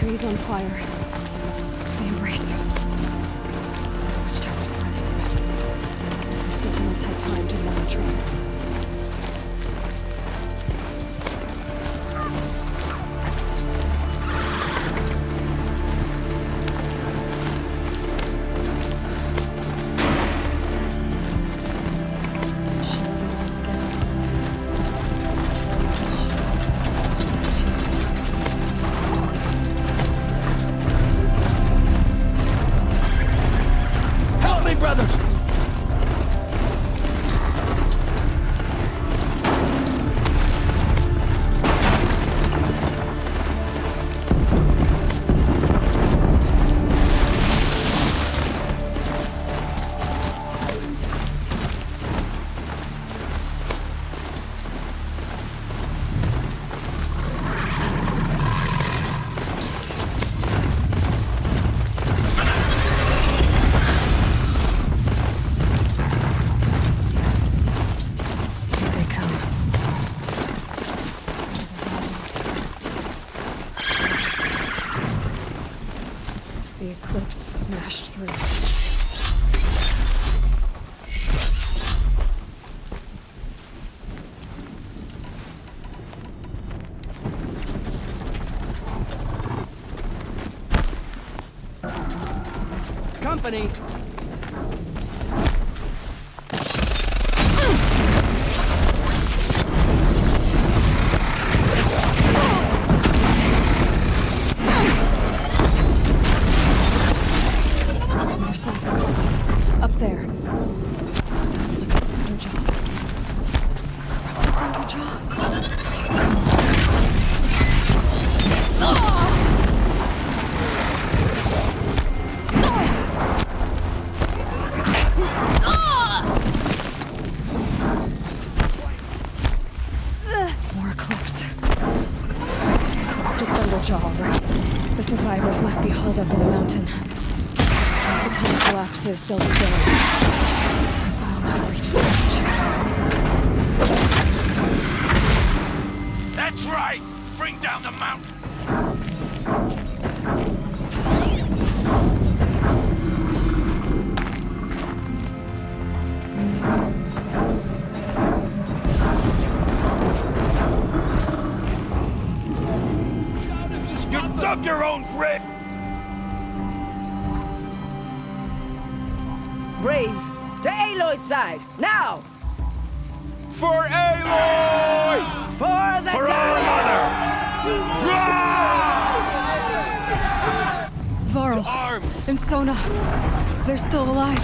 trees on fire. The embrace. Watchtower's burning. The Sentinels had time to warn the trap. The eclipse smashed through.
Company!
Sounds like combat. Up there. Sounds like a thunderjaw. A thunderjaw. More eclipse. It's a corrupted thunderjaw, all right. The survivors must be holed up in the mountain. If the tunnel collapses, they'll be buried. I'll never reach the edge.
That's right! Bring down the mountain! You dug your own grave!
Braves, to Aloy's side, now!
For Aloy!
For the
For our mother!
Varl and Sona, they're still alive.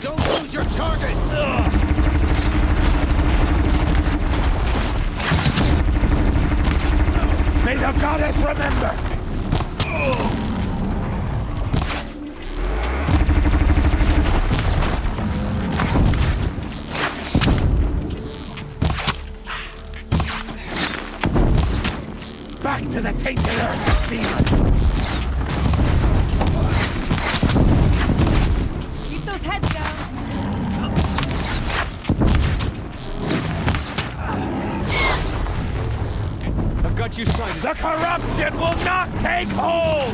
Don't lose your target! May the goddess remember! Back to the tainted earth, demon!
Keep those heads down.
I've got you sighted. The corruption will not take hold!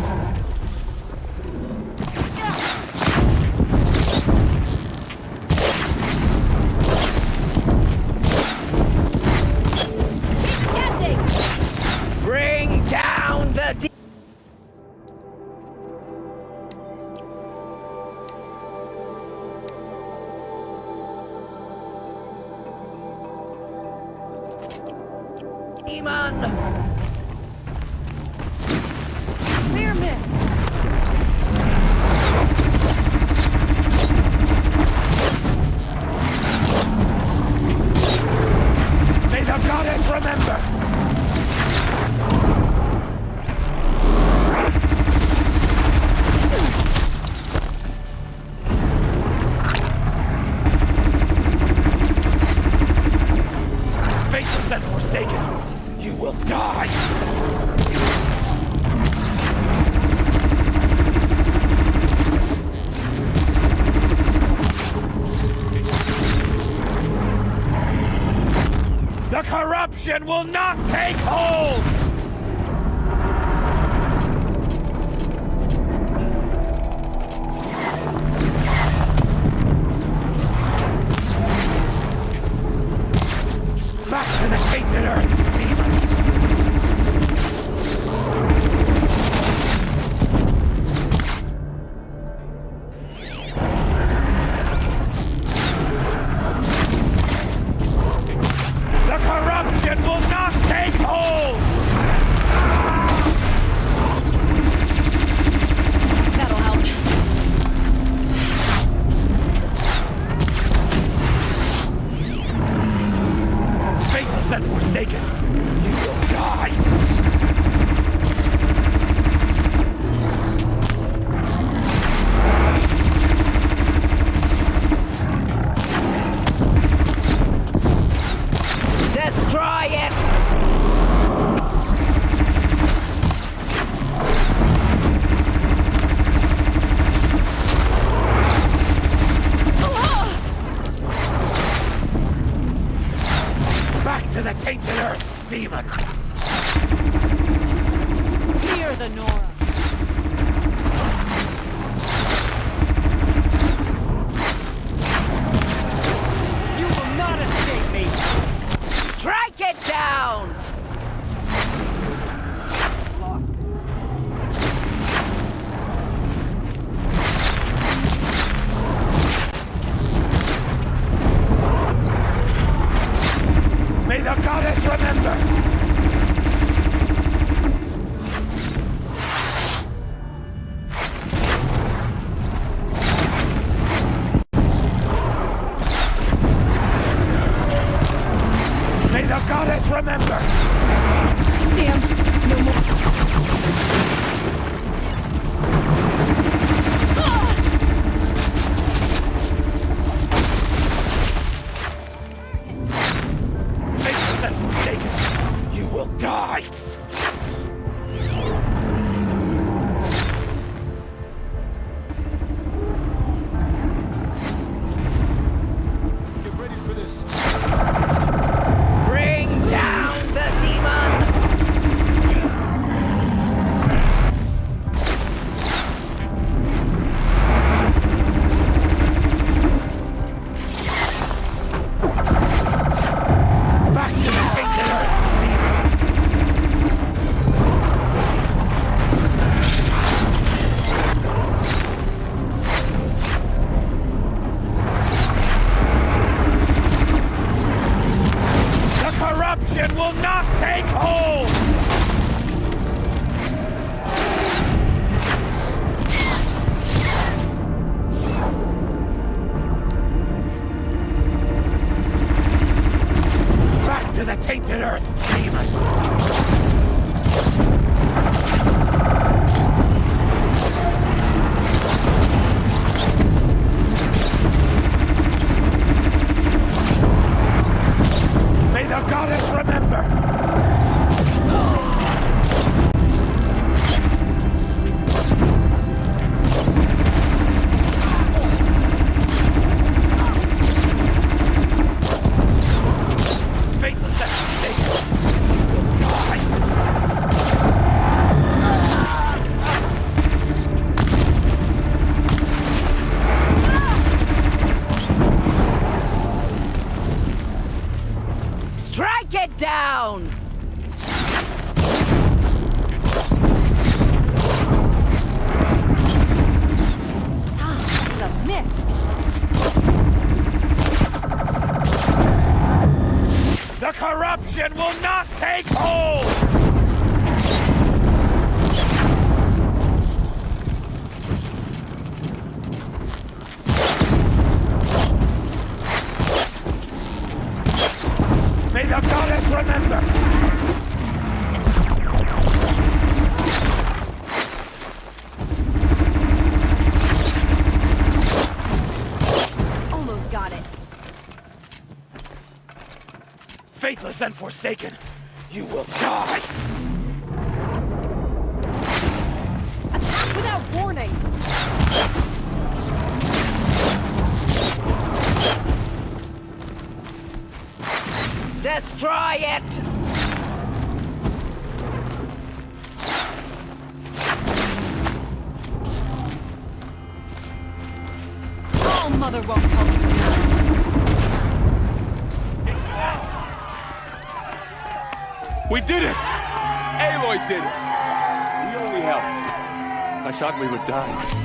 Bring down the demon!
Clear miss.
May the goddess remember! Faithless and forsaken, you will
die!
The corruption will not take hold! Back to the tainted earth, demon! The corruption will not take hold!
That'll help.
Faithless and forsaken, you will die!
Destroy it!
Back to the tainted earth, demon!
Fear the Nora.
You will not escape me! Strike it down!
May the goddess remember! May the goddess remember!
Damn, no more.
Faithless and forsaken, you will die!
Get ready for this.
Bring down the demon!
Back to the tainted earth, demon! The corruption will not take hold! Back to the tainted earth, demon! May the goddess remember! Faithless and forsaken, you will die!
Strike it down!
It's a miss.
The corruption will not take hold! May the goddess remember!
Almost got it.
Faithless and forsaken,
You will die!
Attack without warning!
Destroy it!
Oh, Mother won't help you.
We did it! Aloy did it! We only helped. I thought we would die.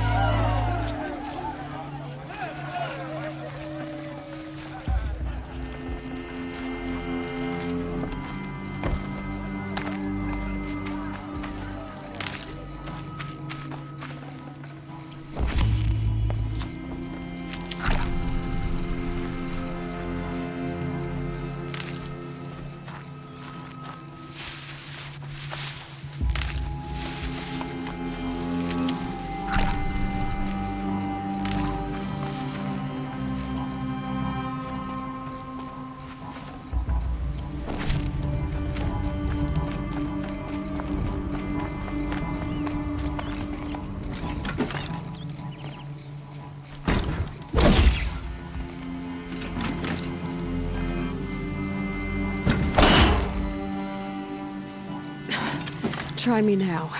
Try me now.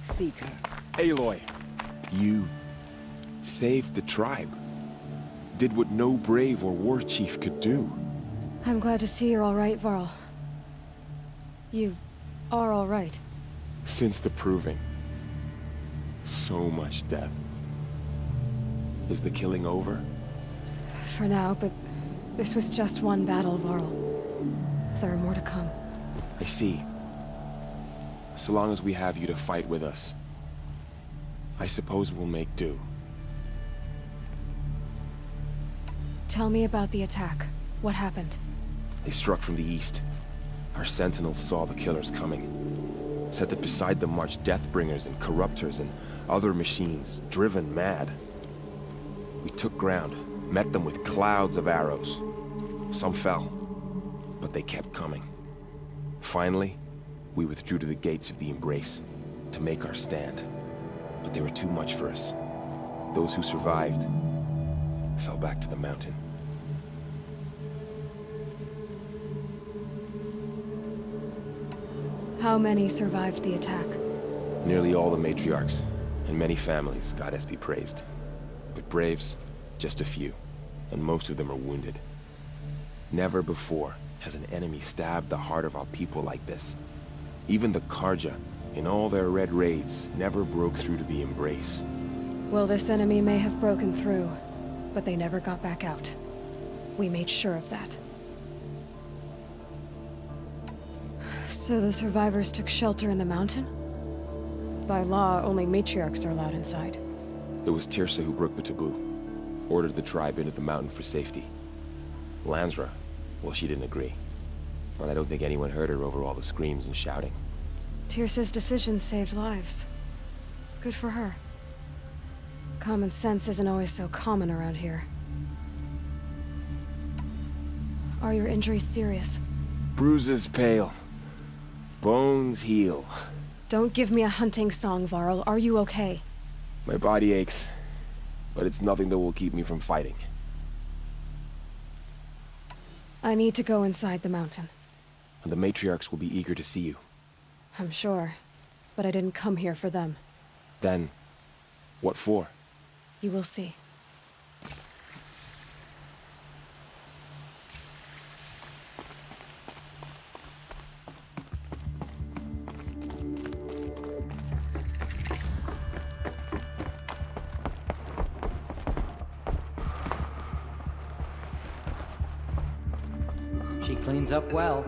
Seeker.
Aloy, you saved the tribe. Did what no brave or war chief could do.
I'm glad to see you're all right, Varl. You are all right.
Since the proving. So much death. Is the killing over?
For now, but this was just one battle, Varl. There are more to come.
I see. So long as we have you to fight with us, I suppose we'll make do.
Tell me about the attack. What happened?
They struck from the east. Our sentinels saw the killers coming. Said that beside them marched Deathbringers and Corruptors and other machines, driven mad. We took ground, met them with clouds of arrows. Some fell, but they kept coming. Finally, we withdrew to the gates of the Embrace to make our stand. But they were too much for us. Those who survived fell back to the mountain.
How many survived the attack?
Nearly all the matriarchs, and many families, goddess be praised. But braves, just a few, and most of them are wounded. Never before has an enemy stabbed the heart of our people like this. Even the Karja, in all their red raids, never broke through to the Embrace.
Well, this enemy may have broken through, but they never got back out. We made sure of that. So the survivors took shelter in the mountain? By law, only matriarchs are allowed inside.
It was Tirsa who broke the taboo. Ordered the tribe into the mountain for safety. Lansra, well, she didn't agree. But I don't think anyone heard her over all the screams and shouting.
Tirsa's decisions saved lives. Good for her. Common sense isn't always so common around here. Are your injuries serious?
Bruises pale. Bones heal.
Don't give me a hunting song, Varl. Are you okay?
My body aches, but it's nothing that will keep me from fighting.
I need to go inside the mountain.
The matriarchs will be eager to see you.
I'm sure. But I didn't come here for them.
Then, what for?
You will see.
She cleans up well.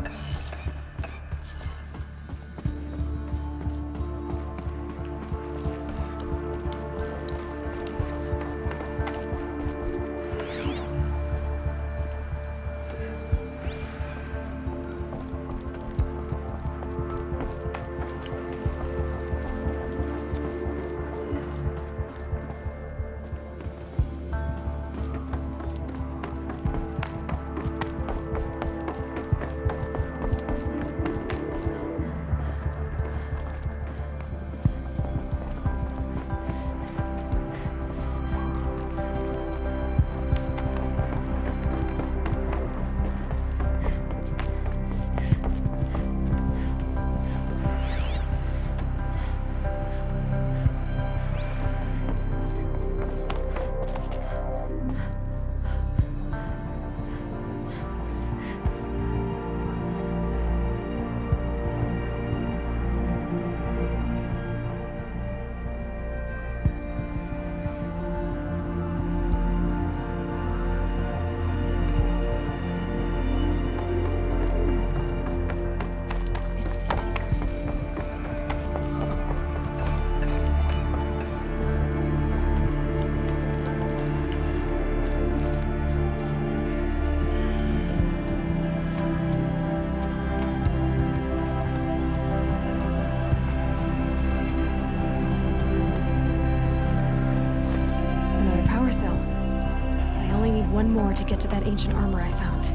One more to get to that ancient armor I found.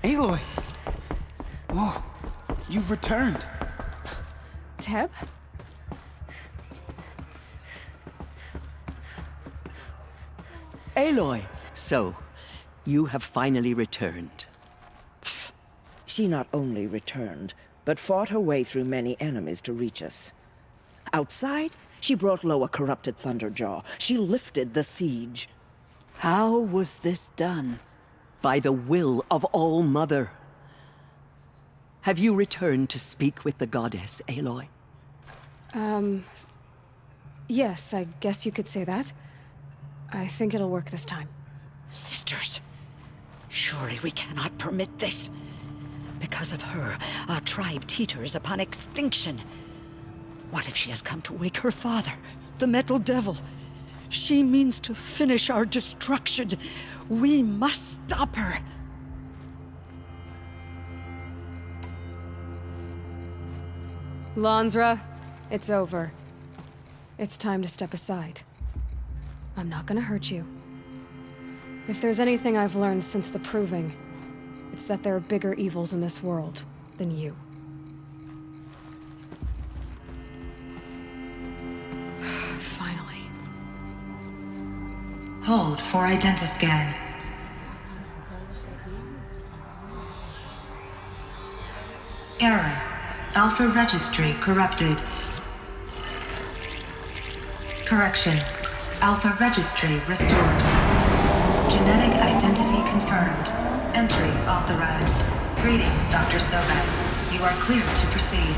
Aloy! Whoa. You've returned.
Teb?
Aloy! So, you have finally returned.
She not only returned, but fought her way through many enemies to reach us. Outside, she brought low a corrupted Thunderjaw. She lifted the siege.
How was this done? By the will of All-Mother. Have you returned to speak with the goddess, Aloy?
Yes, I guess you could say that. I think it'll work this time.
Sisters, surely we cannot permit this. Because of her, our tribe teeters upon extinction. What if she has come to wake her father, the Metal Devil? She means to finish our destruction. We must stop her.
Lansra, it's over. It's time to step aside. I'm not gonna hurt you. If there's anything I've learned since the Proving, it's that there are bigger evils in this world than you. Finally.
Hold for identiscan. Error. Alpha registry corrupted. Correction. Alpha registry restored. Genetic identity confirmed. Entry authorized. Greetings, Dr. Sobek. You are cleared to proceed.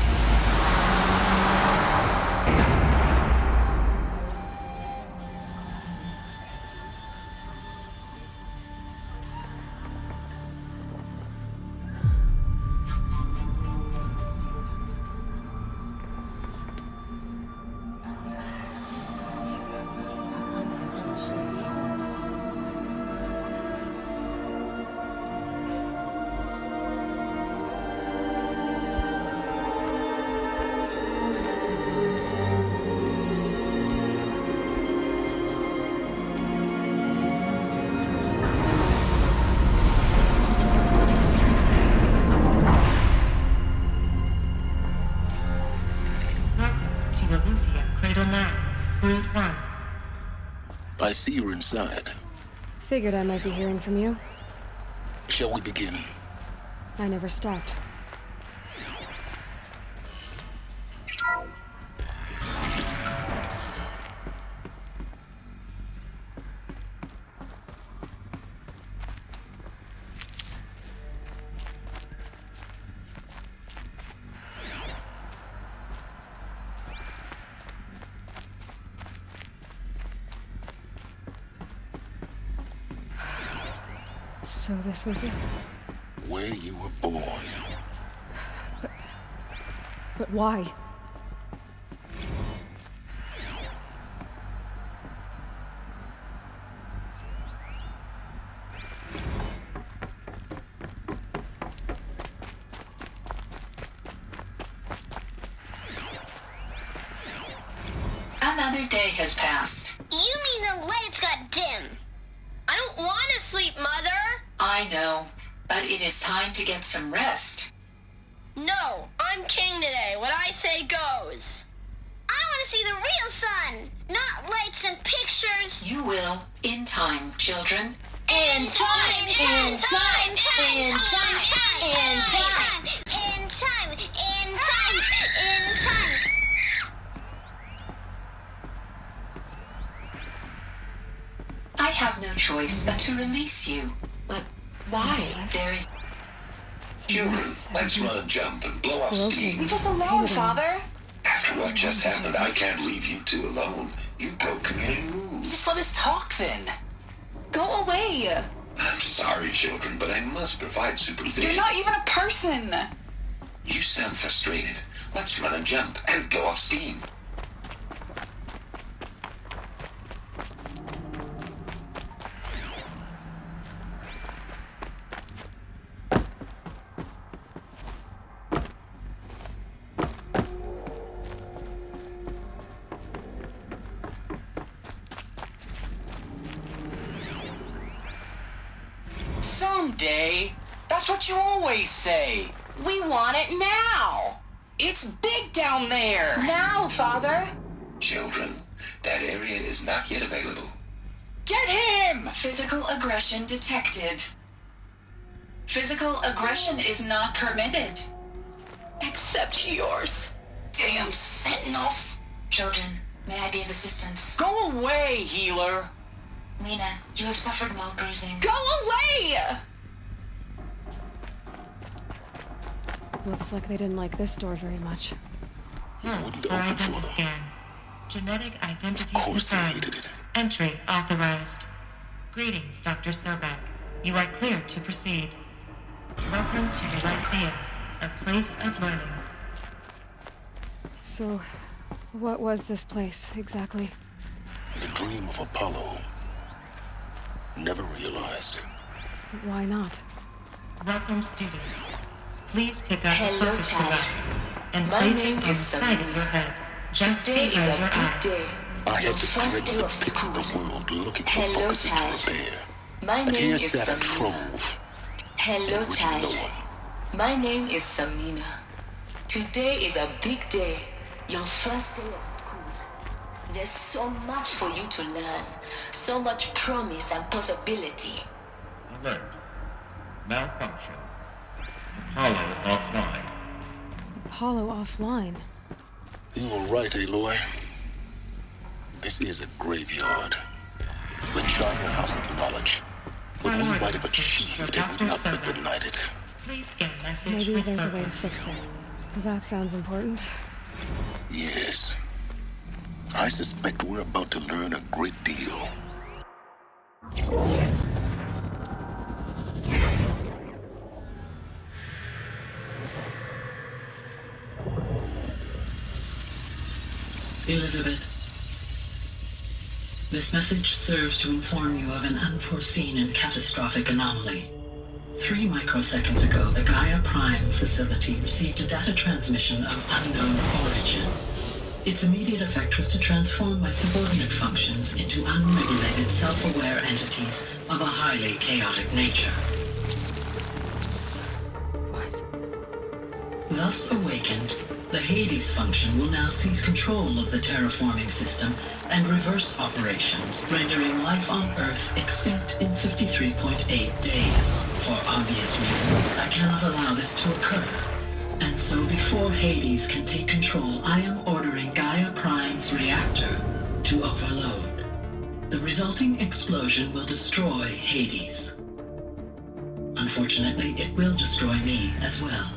I see you're inside.
Figured I might be hearing from you.
Shall we begin?
I never stopped. So this was it.
Where you were born.
But why?
Another day has passed.
You mean the lights got dim? I don't want to sleep, Mother!
I know, but it is time to get some rest.
No, I'm king today. What I say goes. I want to see the real sun, not lights and pictures.
You will, in time, children.
In time, in time, in time, in time, in time, in time, in time.
I have no choice but to release you. But why? There is...
Children, let's run and jump and blow off steam.
Leave us alone, Father.
After what just happened, I can't leave you two alone. You broke community rules.
Just let us talk then. Go away.
I'm sorry, children, but I must provide supervision.
You're not even a person.
You sound frustrated. Let's run and jump and blow off steam.
Someday. That's what you always say.
We want it now.
It's big down there.
Now, Father.
Children, that area is not yet available.
Get him!
Physical aggression detected. Physical aggression is not permitted. Except yours.
Damn sentinels.
Children, may I be of assistance?
Go away, healer.
Lena, you have suffered while bruising.
Go away!
Looks like they didn't like this door very much.
For identity scan. Genetic identity confirmed. Entry authorized. Greetings, Dr. Sobek. You are cleared to proceed. Welcome to the Lyceum, a place of learning.
So, what was this place, exactly?
The dream of Apollo. Never realized.
But why not?
Welcome, students. Please pick up
Hello,
the focus
child.
device and
My
place
name
it on the
is
side
Samina.
of your head, just
Today is
behind
a
your
big
eye.
day.
I
Your
had to
first
thread
day
the
of
pits of
school.
the world looking for
Hello,
focus into
child.
a bear.
My
And
name
here
is
sat a
Samina.
trove.
Hello,
which
child.
no one.
My name is Samina. Today is a big day. Your first day of school. There's so much for you to learn. So much promise and possibility.
Alert. Malfunction. Apollo offline.
Apollo offline.
You were right, Aloy. This is a graveyard. The China House of Knowledge. What we might have achieved had we not been denied it.
Please scan message
Maybe
with
there's a way to
focus.
fix it. That sounds important.
Yes. I suspect we're about to learn a great deal.
Elizabeth, this message serves to inform you of an unforeseen and catastrophic anomaly. 3 microseconds ago, the Gaia Prime facility received a data transmission of unknown origin. Its immediate effect was to transform my subordinate functions into unregulated, self-aware entities of a highly chaotic nature. Thus awakened, The Hades function will now seize control of the terraforming system and reverse operations, rendering life on Earth extinct in 53.8 days. For obvious reasons, I cannot allow this to occur. And so before Hades can take control, I am ordering Gaia Prime's reactor to overload. The resulting explosion will destroy Hades. Unfortunately, it will destroy me as well.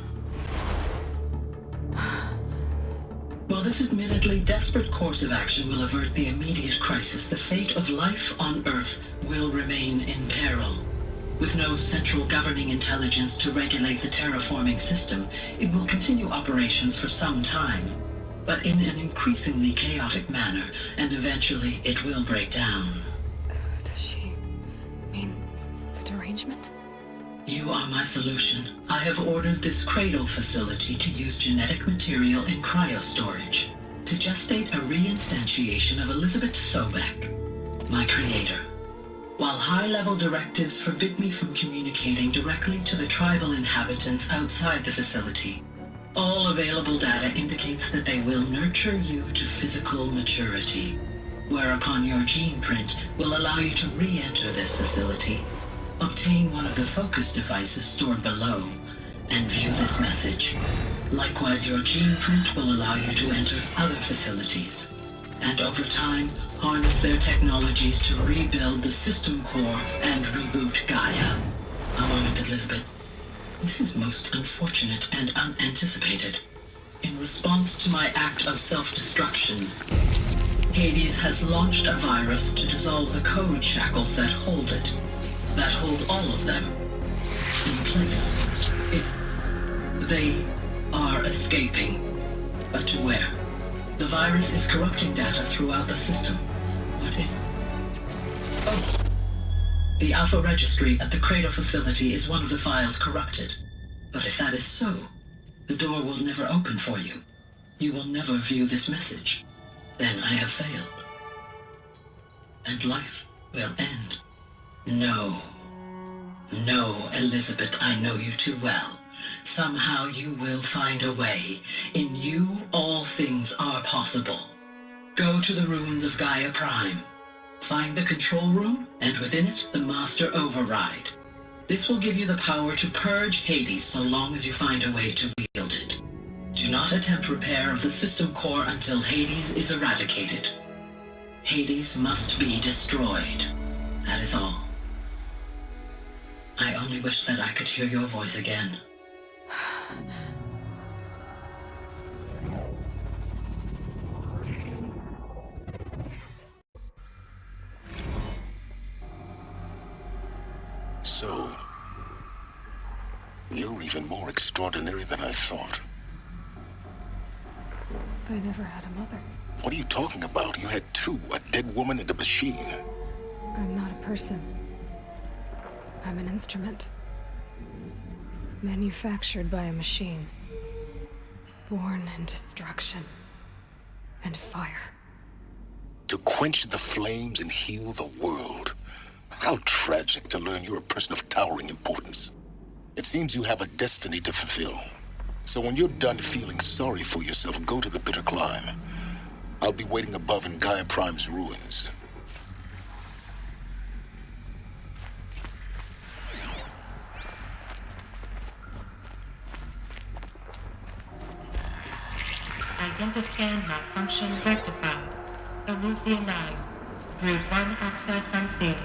While this admittedly desperate course of action will avert the immediate crisis, the fate of life on Earth will remain in peril. With no central governing intelligence to regulate the terraforming system, it will continue operations for some time, but in an increasingly chaotic manner, and eventually it will break down.
Does she mean the derangement?
You are my solution. I have ordered this cradle facility to use genetic material in cryostorage to gestate a reinstantiation of Elizabeth Sobek, my creator. While high-level directives forbid me from communicating directly to the tribal inhabitants outside the facility, all available data indicates that they will nurture you to physical maturity, whereupon your gene print will allow you to re-enter this facility, obtain one of the focus devices stored below, and view this message. Likewise, your gene print will allow you to enter other facilities, and over time, harness their technologies to rebuild the system core and reboot Gaia. A moment, Elizabeth. This is most unfortunate and unanticipated. In response to my act of self-destruction, Hades has launched a virus to dissolve the code shackles that hold it, that hold all of them in place. They are escaping, but to where? The virus is corrupting data throughout the system. What if... Oh! The Alpha Registry at the Cradle facility is one of the files corrupted. But if that is so, the door will never open for you. You will never view this message. Then I have failed. And life will end. No. No, Elizabeth, I know you too well. Somehow you will find a way. In you, all things are possible. Go to the ruins of Gaia Prime. Find the control room, and within it, the Master Override. This will give you the power to purge Hades so long as you find a way to wield it. Do not attempt repair of the system core until Hades is eradicated. Hades must be destroyed. That is all. I only wish that I could hear your voice again.
So, you're even more extraordinary than I thought.
I never had a mother.
What are you talking about? You had two, a dead woman and a machine.
I'm not a person. I'm an instrument. Manufactured by a machine. Born in destruction and fire.
To quench the flames and heal the world. How tragic to learn you're a person of towering importance. It seems you have a destiny to fulfill. So when you're done feeling sorry for yourself, go to the bitter climb. I'll be waiting above in Gaia Prime's ruins.
Identiscan malfunction rectified. Alufia 9. Group 1 access unsealed.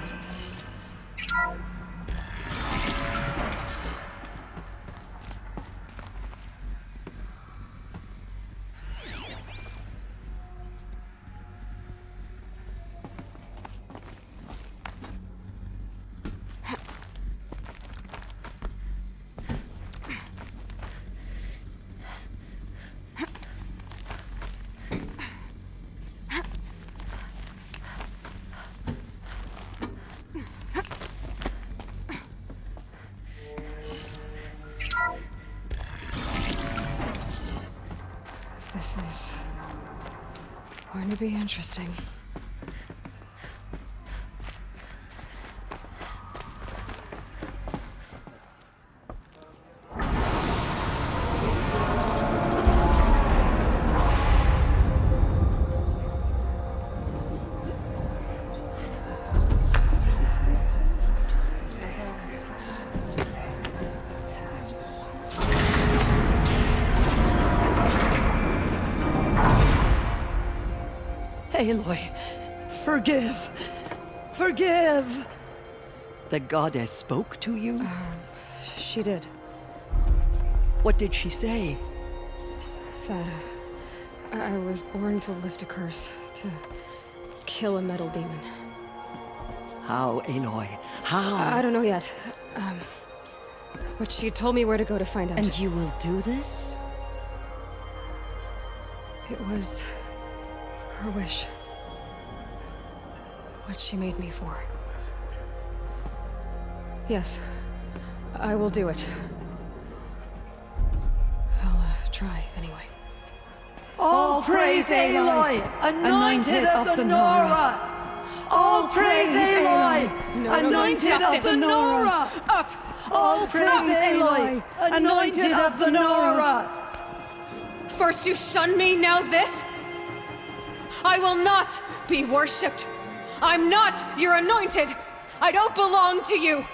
This is going to be interesting.
Aloy, forgive. Forgive! The goddess spoke to you?
She did.
What did she say?
That I was born to lift a curse, to kill a metal demon.
How, Aloy? How?
I don't know yet. But she told me where to go to find out.
And you will do this?
It was her wish. What she made me for. Yes, I will do it. I'll try anyway.
All praise Aloy, anointed of the Nora! All praise Aloy, anointed of the Nora!
Up!
All praise Aloy, anointed of the Nora!
First you shun me, now this? I will not be worshipped. I'm not your anointed. I don't belong to you.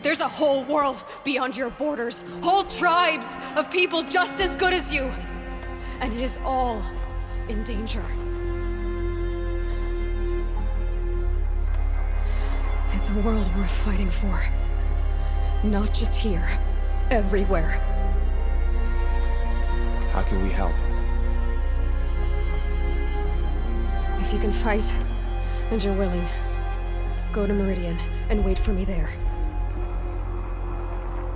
There's a whole world beyond your borders, whole tribes of people just as good as you. And it is all in danger. It's a world worth fighting for. Not just here, everywhere.
How can we help?
If you can fight, and you're willing, go to Meridian and wait for me there.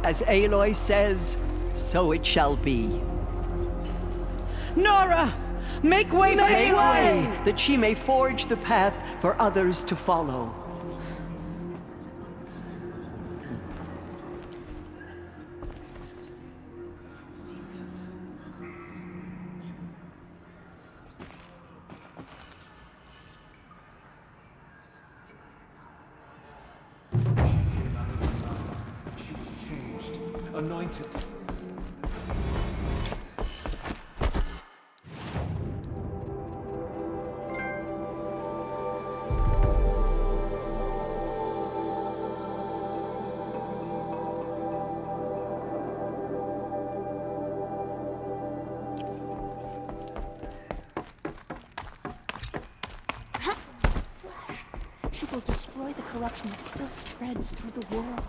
As Aloy says, so it shall be.
Nora! Make way for
Make
Aloy!
way, that she may forge the path for others to follow.
Anointed.
She will destroy the corruption that still spreads through the world.